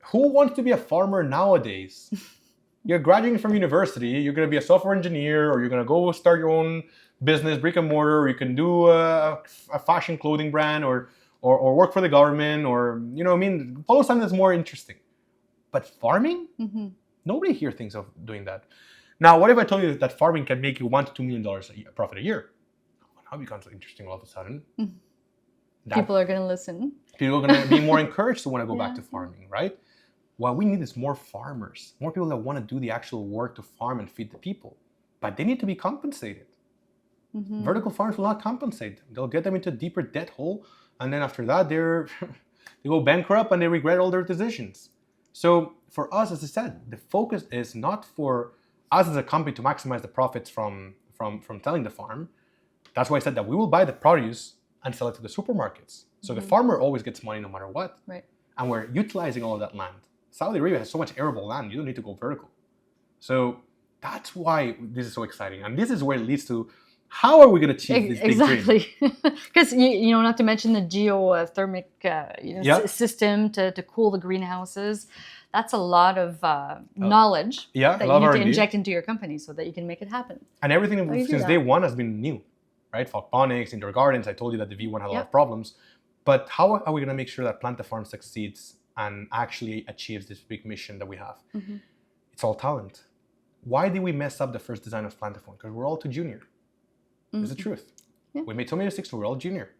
who wants to be a farmer nowadays? You're graduating from university, you're going to be a software engineer, or you're going to go start your own business, brick and mortar, or you can do a fashion clothing brand, or work for the government, or follow something that's more interesting. But farming, nobody here thinks of doing that. Now, what if I told you that farming can make you $1 to $2 million profit a year? How becomes interesting all of a sudden? People are going to listen. People are going to be more encouraged to want to go back to farming, right? What we need is more farmers, more people that want to do the actual work to farm and feed the people. But they need to be compensated. Vertical farmers will not compensate them. They'll get them into a deeper debt hole, and then after that, they go bankrupt and they regret all their decisions. So for us, as I said, the focus is not for us as a company to maximize the profits from selling the farm. That's why I said that we will buy the produce and sell it to the supermarkets. So the farmer always gets money no matter what. Right. And we're utilizing all of that land. Saudi Arabia has so much arable land, you don't need to go vertical. So that's why this is so exciting. And this is where it leads to, how are we going to achieve this big dream? Exactly. Because, not to mention the geothermic system to cool the greenhouses. That's a lot of knowledge yeah, that a lot you of need to R&D. inject into your company so that you can make it happen. And everything you do since that? day one has been new, right? Falconics, indoor gardens. I told you that the V1 had a lot Yep. of problems. But how are we going to make sure that Plantafarm succeeds and actually achieves this big mission that we have? Mm-hmm. It's all talent. Why did we mess up the first design of Plantafarm? Because we're all too junior. It's the truth. Yeah. We made so many mistakes, we're all junior.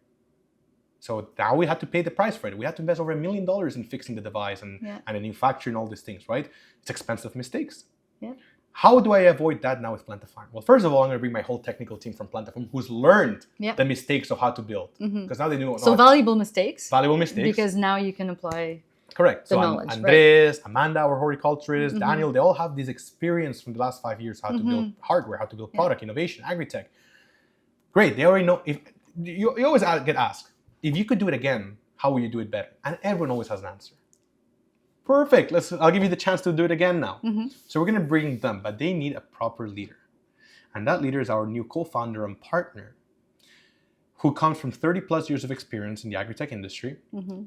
So now we had to pay the price for it. We had to invest over $1 million in fixing the device and a new factory and all these things, right? It's expensive mistakes. Yeah. How do I avoid that now with Plantafarm? Well, first of all, I'm going to bring my whole technical team from Plantafarm who's learned the mistakes of how to build. Because now they know. So valuable mistakes. Valuable mistakes. Because now you can apply. Correct. The So knowledge, Andres, Amanda, our horticulturist, Daniel, they all have this experience from the last 5 years how to build hardware, how to build product, innovation, agritech. Great. They already know. If you always get asked, if you could do it again, how will you do it better? And everyone always has an answer. Perfect. I'll give you the chance to do it again now. So we're going to bring them, but they need a proper leader. And that leader is our new co-founder and partner, who comes from 30 plus years of experience in the agritech industry.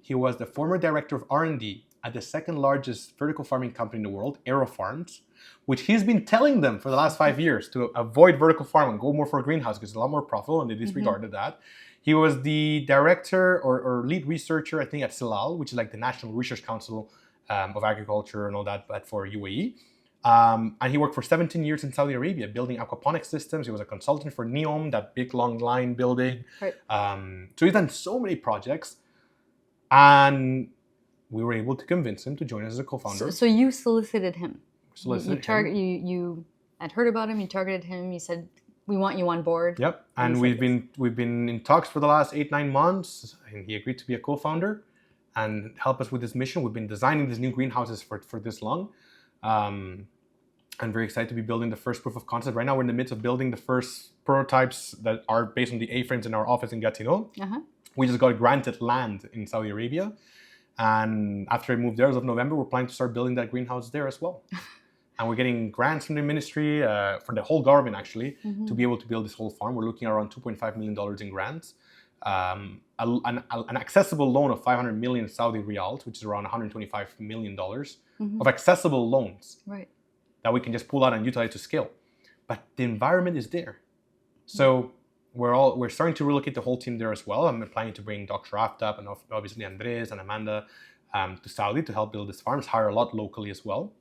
He was the former director of R&D at the second largest vertical farming company in the world, Aerofarms, which he's been telling them for the last 5 years to avoid vertical farming and go more for a greenhouse because it's a lot more profitable, and they disregarded that. He was the director or lead researcher, I think, at Silal, which is like the National Research Council of Agriculture and all that, but for UAE. And he worked for 17 years in Saudi Arabia building aquaponic systems. He was a consultant for NEOM, that big long line building. Right. So he's done so many projects. And we were able to convince him to join us as a co-founder. So you solicited him. Solicited him. You had heard about him, you targeted him, you said, we want you on board. Yep. And we've been in talks for the last 8-9 months, and he agreed to be a co-founder and help us with this mission. We've been designing these new greenhouses for this long. I'm very excited to be building the first proof of concept. Right now, we're in the midst of building the first prototypes that are based on the A-frames in our office in Gatineau. We just got granted land in Saudi Arabia. And after I moved there as of November, we're planning to start building that greenhouse there as well. And we're getting grants from the ministry, from the whole government actually, to be able to build this whole farm. We're looking at around $2.5 million in grants. An accessible loan of 500 million Saudi riyals, which is around $125 million of accessible loans that we can just pull out and utilize to scale. But the environment is there. So we're starting to relocate the whole team there as well. I'm planning to bring Dr. Aftab and obviously Andres and Amanda to Saudi to help build these farms, hire a lot locally as well.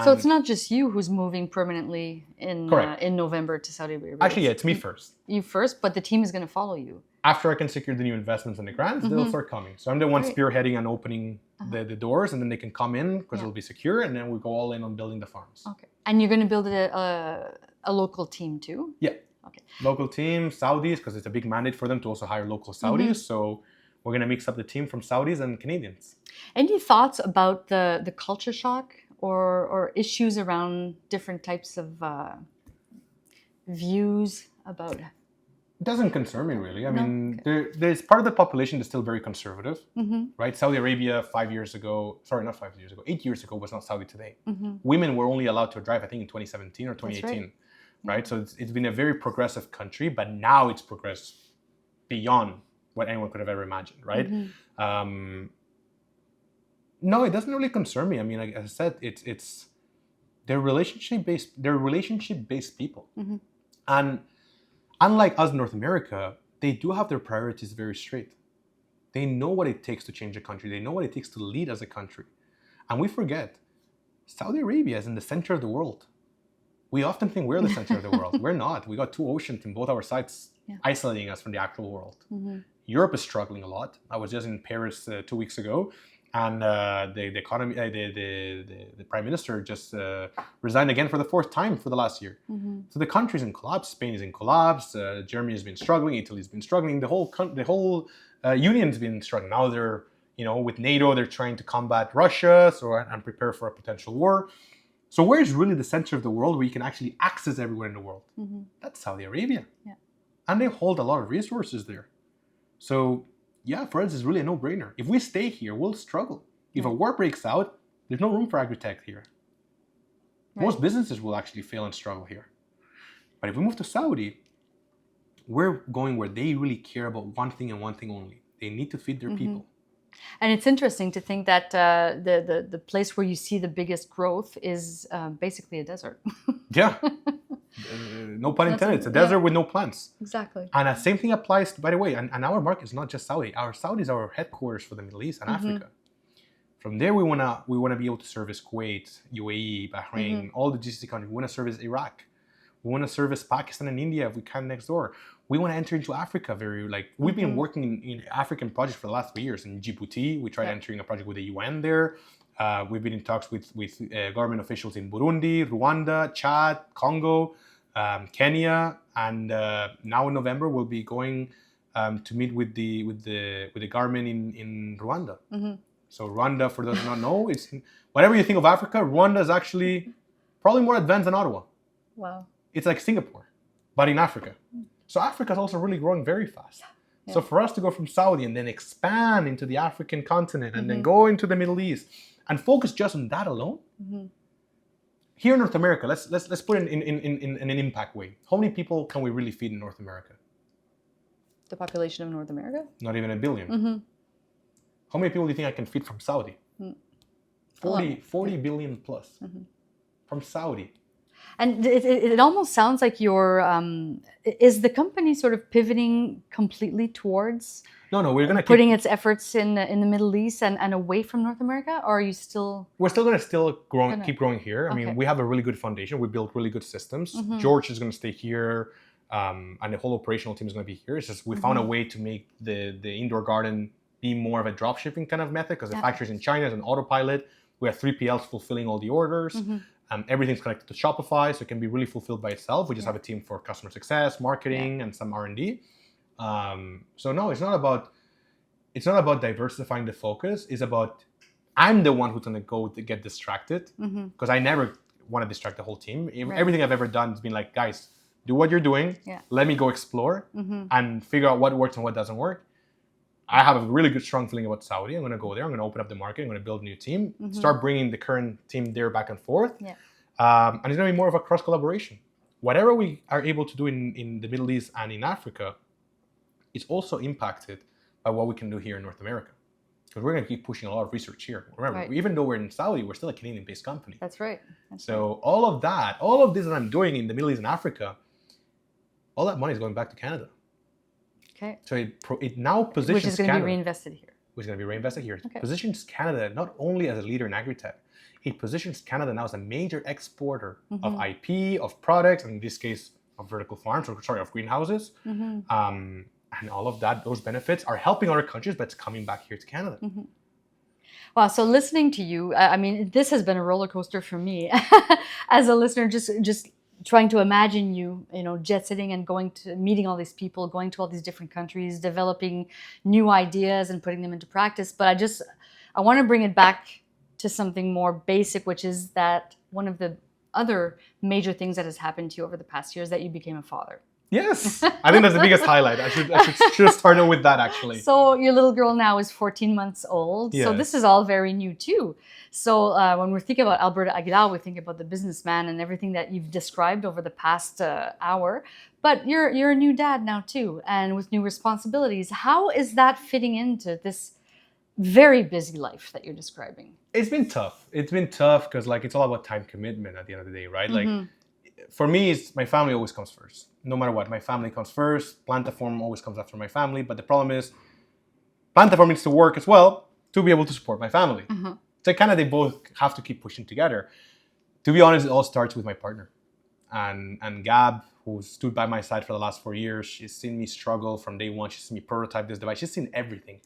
So it's not just you who's moving permanently in November to Saudi Arabia. Actually, yeah, it's me first. You first, but the team is going to follow you. After I can secure the new investments and the grants, they'll start coming. So I'm the one spearheading and opening the doors, and then they can come in because it'll be secure, and then we go all in on building the farms. Okay. And you're going to build a local team too? Yeah. Okay. Local team, Saudis, because it's a big mandate for them to also hire local Saudis. So we're going to mix up the team from Saudis and Canadians. Any thoughts about the culture shock or issues around different types of views about? It doesn't concern me really. I mean, there's part of the population that's still very conservative, right? Saudi Arabia 8 years ago was not Saudi today. Women were only allowed to drive, I think, in 2017 or 2018, right? So it's been a very progressive country, but now it's progressed beyond what anyone could have ever imagined, right? No, it doesn't really concern me. I mean, like I said, it's they're relationship based people, and unlike us in North America, they do have their priorities very straight. They know what it takes to change a country. They know what it takes to lead as a country, and we forget Saudi Arabia is in the center of the world. We often think we're the center of the world. We're not. We got 2 oceans in both our sides, isolating us from the actual world. Europe is struggling a lot. I was just in Paris 2 weeks ago. And the economy, the prime minister just resigned again for the 4th time for the last year. So the country's in collapse. Spain is in collapse. Germany has been struggling. Italy's been struggling. The whole union's been struggling. Now they're, with NATO, they're trying to combat Russia and prepare for a potential war. So where's really the center of the world where you can actually access everywhere in the world? That's Saudi Arabia. Yeah. And they hold a lot of resources there. So yeah, for us, it's really a no-brainer. If we stay here, we'll struggle. If a war breaks out, there's no room for agritech here. Most businesses will actually fail and struggle here. But if we move to Saudi, we're going where they really care about one thing and one thing only. They need to feed their people. And it's interesting to think that the place where you see the biggest growth is basically a desert. Yeah. No pun intended. It's a desert with no plants. Exactly. And the same thing applies, by the way, and our market is not just Saudi. Our Saudi is our headquarters for the Middle East and Africa. From there, we wanna be able to service Kuwait, UAE, Bahrain, all the GCC countries. We wanna service Iraq. We wanna service Pakistan and India if we can next door. We wanna enter into Africa we've been working in African projects for the last 3 years. In Djibouti, we tried entering a project with the UN there. We've been in talks with government officials in Burundi, Rwanda, Chad, Congo, Kenya, and now in November we'll be going to meet with the government in Rwanda. So Rwanda, for those who don't know, it's whatever you think of Africa, Rwanda is actually probably more advanced than Ottawa. Wow. It's like Singapore, but in Africa. So Africa is also really growing very fast. Yeah. So for us to go from Saudi and then expand into the African continent and then go into the Middle East and focus just on that alone. Here in North America, let's put it in an impact way. How many people can we really feed in North America? The population of North America? Not even 1 billion. How many people do you think I can feed from Saudi? 40 billion plus from Saudi. And it almost sounds like is the company sort of pivoting completely towards No, we're gonna putting its efforts in the Middle East and away from North America, or are you still? We're still gonna keep growing here. I mean, we have a really good foundation. We built really good systems. George is gonna stay here, and the whole operational team is gonna be here. It's just we found a way to make the indoor garden be more of a drop shipping kind of method because the factory's in China is an autopilot. We have 3PLs fulfilling all the orders. Everything's connected to Shopify, so it can be really fulfilled by itself. We just have a team for customer success, marketing, and some R&D. So no, it's not about diversifying the focus. It's about I'm the one who's gonna go to get distracted because I never want to distract the whole team. Everything I've ever done has been like, guys, do what you're doing. Let me go explore and figure out what works and what doesn't work. I have a really good, strong feeling about Saudi. I'm going to go there. I'm going to open up the market. I'm going to build a new team, start bringing the current team there back and forth. And it's going to be more of a cross collaboration. Whatever we are able to do in the Middle East and in Africa, it's also impacted by what we can do here in North America. Because we're going to keep pushing a lot of research here. Remember, even though we're in Saudi, we're still a Canadian-based company. That's right. All of this that I'm doing in the Middle East and Africa, all that money is going back to Canada. Okay. So it now positions which is going to Canada, be reinvested here. Which is going to be reinvested here. Okay. Positions Canada not only as a leader in agritech, it positions Canada now as a major exporter of IP, of products, and in this case, of vertical farms, of greenhouses. And all of that, those benefits are helping other countries, but it's coming back here to Canada. Wow. So listening to you, I mean, this has been a roller coaster for me as a listener, just trying to imagine you jet setting and going to meeting all these people, going to all these different countries, developing new ideas and putting them into practice. But I want to bring it back to something more basic, which is that one of the other major things that has happened to you over the past year is that you became a father. Yes, I think that's the biggest highlight. I should start with that actually. So your little girl now is 14 months old. Yes. So this is all very new too. So when we're thinking about Alberto Aguilar, we think about the businessman and everything that you've described over the past hour. But you're a new dad now too, and with new responsibilities. How is that fitting into this very busy life that you're describing? It's been tough. It's been tough because it's all about time commitment at the end of the day, right? For me, my family always comes first. No matter what, my family comes first. Plantaform always comes after my family. But the problem is, Plantaform needs to work as well to be able to support my family. So they both have to keep pushing together. To be honest, it all starts with my partner. And Gab, who stood by my side for the last 4 years, she's seen me struggle from day one. She's seen me prototype this device. She's seen everything.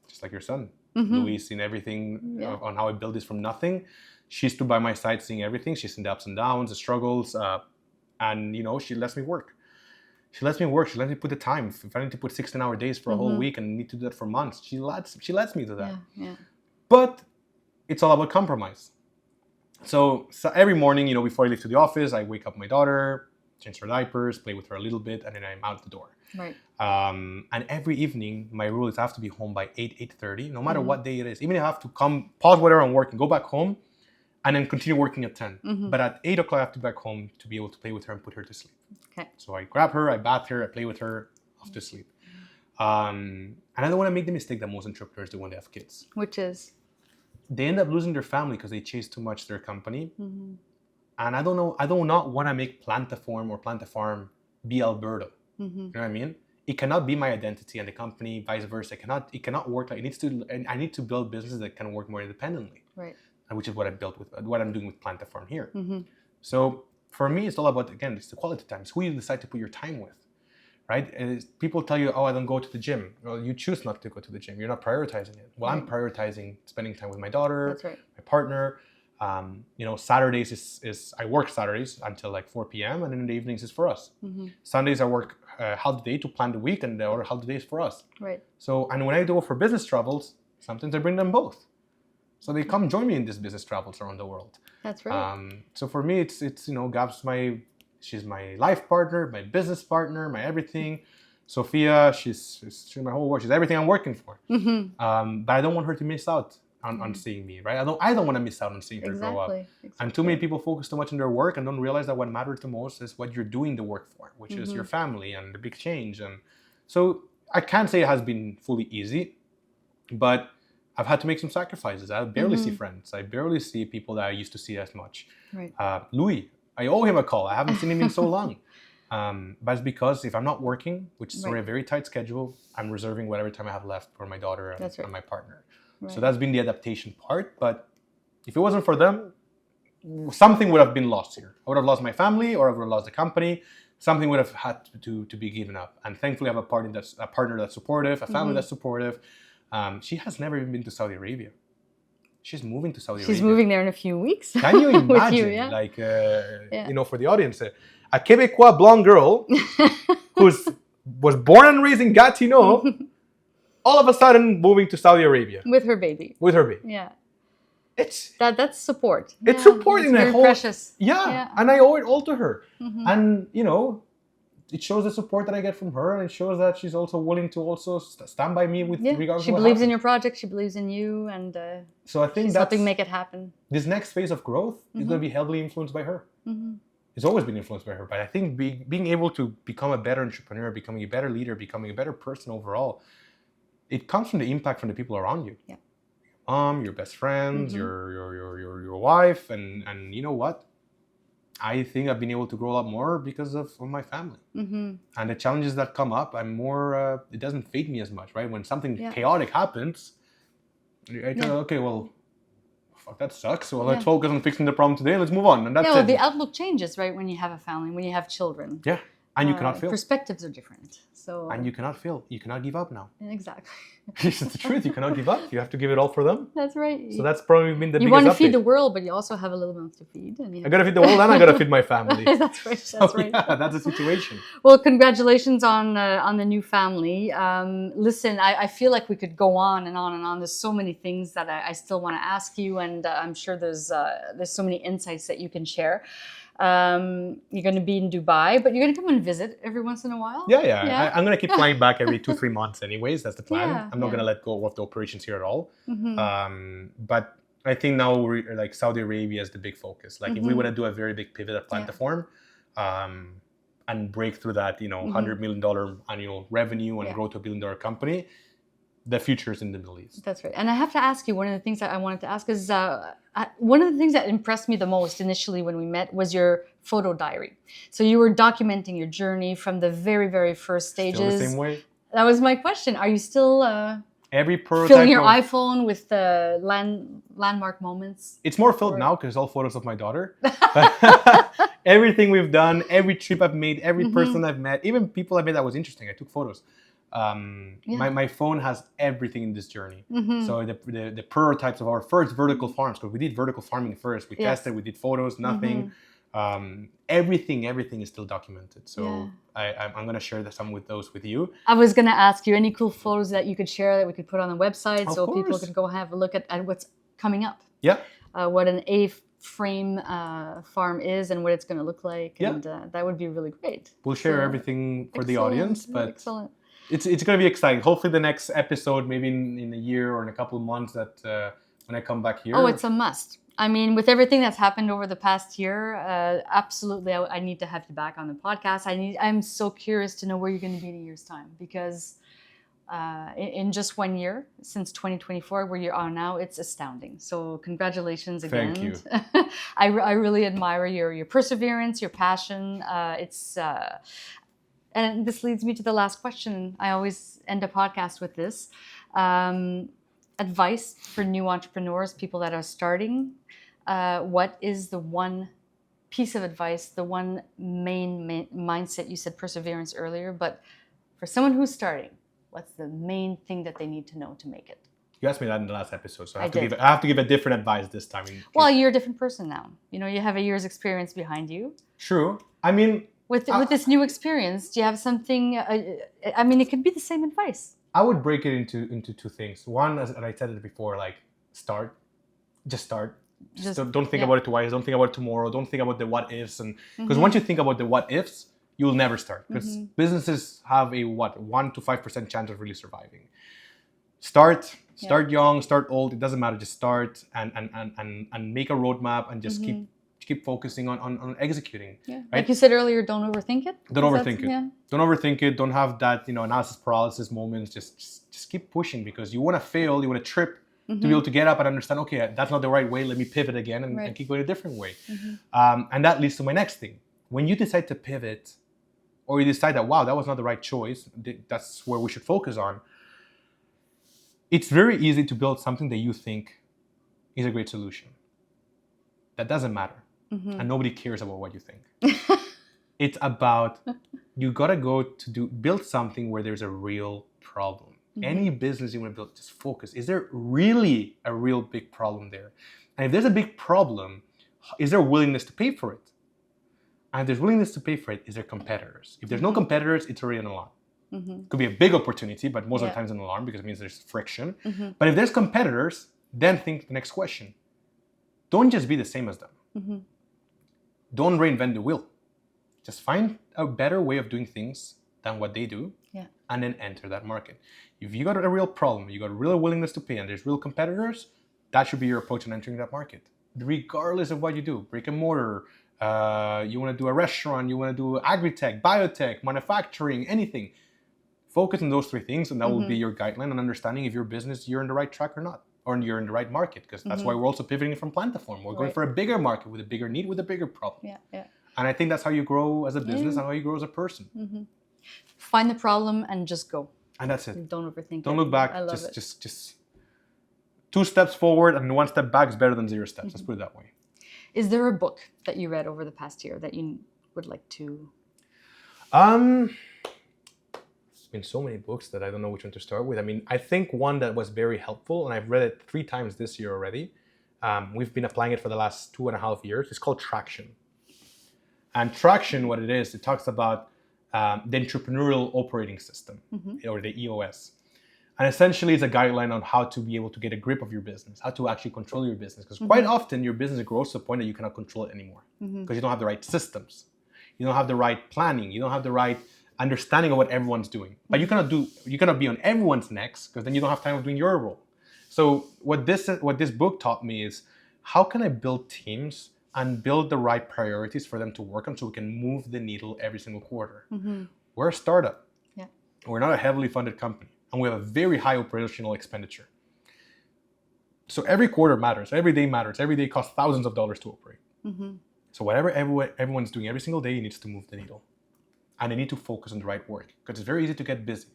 Just like your son. Louis seen everything on how I built this from nothing. She stood by my side seeing everything. She's seen the ups and downs, the struggles, and she lets me work. She lets me work. She lets me put the time. If I need to put 16-hour days for a whole week and need to do that for months, she lets me do that. But it's all about compromise. So every morning, before I leave to the office, I wake up my daughter, change her diapers, play with her a little bit, and then I'm out the door. Right. And every evening, my rule is I have to be home by 8:30, no matter what day it is. Even if I have to pause whatever I'm working, go back home, and then continue working at 10. But at 8 o'clock, I have to be back home to be able to play with her and put her to sleep. Okay. So I grab her, I bath her, I play with her, off to sleep. And I don't want to make the mistake that most entrepreneurs do when they have kids. Which is? They end up losing their family because they chase too much their company. And I do not want to make Plantaform or Plantafarm be Alberto. You know what I mean? It cannot be my identity and the company, vice versa. It cannot work like it needs to. And I need to build businesses that can work more independently. Right. Which is what I'm doing with Plantaform here. So for me, it's all about, again, it's the quality time. It's who you decide to put your time with, right? And people tell you, oh, I don't go to the gym. Well, you choose not to go to the gym. You're not prioritizing it. Well, I'm prioritizing spending time with my daughter, That's right. my partner. Saturdays is I work Saturdays until like 4 p.m. and then in the evenings is for us. Sundays I work half the day to plan the week, and the other half the day is for us. Right. So, and when I go for business travels, sometimes I bring them both. So they come join me in these business travels around the world. That's right. So for me, it's Gab's she's my life partner, my business partner, my everything. Sophia, she's my whole world. She's everything I'm working for. But I don't want her to miss out on seeing me, right? I don't want to miss out on seeing her grow up. Exactly. And too many people focus too much on their work and don't realize that what matters the most is what you're doing the work for, which is your family and the big change. And so I can't say it has been fully easy, but I've had to make some sacrifices. I barely see friends. I barely see people that I used to see as much. Right. Louis, I owe him a call. I haven't seen him in so long. But it's because if I'm not working, which is already a very tight schedule, I'm reserving whatever time I have left for my daughter and my partner. Right. So that's been the adaptation part. But if it wasn't for them, something would have been lost here. I would have lost my family, or I would have lost the company. Something would have had to be given up. And thankfully, I have a partner that's supportive, a family that's supportive. She has never even been to Saudi Arabia. She's moving to Saudi Arabia. She's moving there in a few weeks. Can you imagine? Like, for the audience, a Quebecois blonde girl who was born and raised in Gatineau, all of a sudden moving to Saudi Arabia. With her baby. Yeah. That's support. It's supporting that whole precious. Yeah. And I owe it all to her. And it shows the support that I get from her, and it shows that she's also willing to also stand by me with regards to she believes in your project, she believes in you, and so I think she's helping make it happen. This next phase of growth is going to be heavily influenced by her. It's always been influenced by her, but I think being able to become a better entrepreneur, becoming a better leader, becoming a better person overall, it comes from the impact from the people around you. Yeah. Your mom, your best friends, your wife, and you know what? I think I've been able to grow a lot more because of my family. And the challenges that come up, I'm more, it doesn't fade me as much, right? When something chaotic happens, I kind of, okay, well, fuck, that sucks. Well, let's focus on fixing the problem today. Let's move on. And that's it. The outlook changes, right? When you have a family, when you have children. Yeah. And you cannot fail. Perspectives are different. So. And you cannot fail. You cannot give up now. Exactly. It's the truth. You cannot give up. You have to give it all for them. That's right. So that's probably been the biggest update. You want to feed the world, but you also have a little mouth to feed. And I got to feed the world and I got to feed my family. That's right. That's right. Yeah, that's the situation. Well, congratulations on the new family. Listen, I feel like we could go on and on and on. There's so many things that I still want to ask you, and I'm sure there's so many insights that you can share. You're going to be in Dubai, but you're going to come and visit every once in a while. Yeah. I'm going to keep flying back every 2-3 months anyways. That's the plan. I'm not going to let go of the operations here at all. But I think now like Saudi Arabia is the big focus. Like if we want to do a very big pivot at Plantaform, and break through that, $100 million annual revenue and grow to $1 billion company, the future is in the Middle East. That's right. And I have to ask you, one of the things that I wanted to ask is, one of the things that impressed me the most initially when we met was your photo diary. So you were documenting your journey from the very, very first stages. Still the same way? That was my question. Are you still every prototype filling your iPhone with the landmark moments? It's more filled now because it's all photos of my daughter. Everything we've done, every trip I've made, every person I've met, even people I met that was interesting, I took photos. My phone has everything in this journey. So the prototypes of our first vertical farms, because we did vertical farming first. We tested, we did photos, nothing. Everything is still documented. So I'm going to share some with you. I was going to ask you any cool photos that you could share that we could put on the website, so people can go have a look at what's coming up. Yeah. What an A-frame farm is and what it's going to look like. And that would be really great. We'll share everything for the audience. But excellent. It's going to be exciting. Hopefully the next episode, maybe in a year or in a couple of months, that when I come back here. Oh, it's a must. I mean, with everything that's happened over the past year, absolutely, I need to have you back on the podcast. I'm so curious to know where you're going to be in a year's time, because in just 1 year since 2024, where you are now. It's astounding. So congratulations again. Thank you. I really admire your perseverance, your passion. And this leads me to the last question. I always end a podcast with this. Advice for new entrepreneurs, people that are starting. What is the one piece of advice, the one main mindset? You said perseverance earlier, but for someone who's starting, what's the main thing that they need to know to make it? You asked me that in the last episode, so I have to give a different advice this time. Well, you're a different person now. You know, you have a year's experience behind you. True. I mean, with this new experience, do you have something? I mean, it could be the same advice. I would break it into two things. One, as I said it before, like start. Just start. Don't think about it twice. Don't think about it tomorrow. Don't think about the what ifs. And because once you think about the what ifs, you will never start. Because businesses have a 1 to 5% chance of really surviving. Start young, start old. It doesn't matter. Just start and make a roadmap and just keep focusing on executing. Yeah. Right? Like you said earlier, don't overthink it. Don't overthink it. Yeah. Don't overthink it. Don't have that analysis paralysis moments. Just keep pushing, because you want to fail. You want to trip. To be able to get up and understand, okay, that's not the right way. Let me pivot again and keep going a different way. And that leads to my next thing. When you decide to pivot, or you decide that, wow, that was not the right choice, that's where we should focus on, it's very easy to build something that you think is a great solution. That doesn't matter. And nobody cares about what you think. It's about, you got to build something where there's a real problem. Any business you want to build, just focus. Is there really a real big problem there? And if there's a big problem, is there willingness to pay for it? And if there's willingness to pay for it, is there competitors? If there's no competitors, it's already an alarm. Could be a big opportunity, but most of the time it's an alarm, because it means there's friction. But if there's competitors, then think the next question. Don't just be the same as them. Don't reinvent the wheel. Just find a better way of doing things than what they do, and then enter that market. If you got a real problem, you got a real willingness to pay, and there's real competitors, that should be your approach in entering that market. Regardless of what you do, brick and mortar, you want to do a restaurant, you want to do agritech, biotech, manufacturing, anything. Focus on those three things, and that will be your guideline on understanding if your business, you're on the right track or not, or you're in the right market, because that's why we're also pivoting from Plantaform. We're going for a bigger market with a bigger need, with a bigger problem. And I think that's how you grow as a business and how you grow as a person. Find the problem and just go. And that's it. Don't overthink it. Don't look back. I love it. Just 2 steps forward and 1 step back is better than 0 steps. Let's put it that way. Is there a book that you read over the past year that you would like to? There's been so many books that I don't know which one to start with. I mean, I think one that was very helpful, and I've read it 3 times this year already. We've been applying it for the last 2.5 years. It's called Traction. And Traction, what it is, it talks about the entrepreneurial operating system, or the EOS. And essentially it's a guideline on how to be able to get a grip of your business, how to actually control your business. Because quite often your business grows to a point that you cannot control it anymore, because you don't have the right systems. You don't have the right planning. You don't have the right understanding of what everyone's doing. But you cannot be on everyone's necks, because then you don't have time of doing your role. So what this book taught me is, how can I build teams and build the right priorities for them to work on, so we can move the needle every single quarter. We're a startup. We're not a heavily funded company, and we have a very high operational expenditure. So every quarter matters, every day matters, every day costs thousands of dollars to operate. So whatever everyone's doing every single day needs to move the needle, and they need to focus on the right work, because it's very easy to get busy.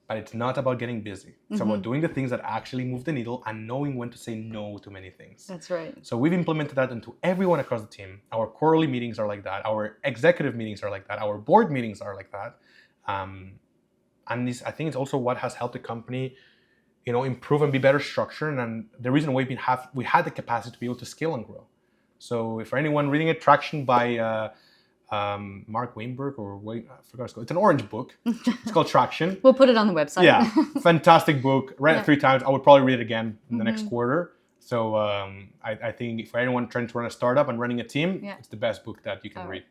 But it's not about getting busy. It's about doing the things that actually move the needle and knowing when to say no to many things. That's right. So we've implemented that into everyone across the team. Our quarterly meetings are like that. Our executive meetings are like that. Our board meetings are like that. And I think it's also what has helped the company, improve and be better structured. And the reason why we had the capacity to be able to scale and grow. So if for anyone reading it, Traction by Mark Weinberg, I forgot it's called. It's an orange book. It's called Traction. We'll put it on the website. Yeah, fantastic book. Read it 3 times. I would probably read it again in the next quarter. So I think for anyone trying to run a startup and running a team, it's the best book that you can read.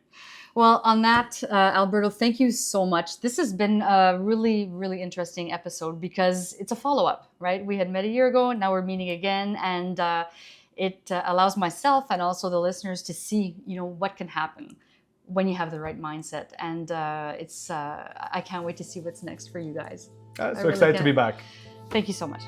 Well, on that, Alberto, thank you so much. This has been a really, really interesting episode, because it's a follow-up, right? We had met a year ago, and now we're meeting again, and it allows myself and also the listeners to see, what can happen when you have the right mindset. And I can't wait to see what's next for you guys. So excited to be back. Thank you so much.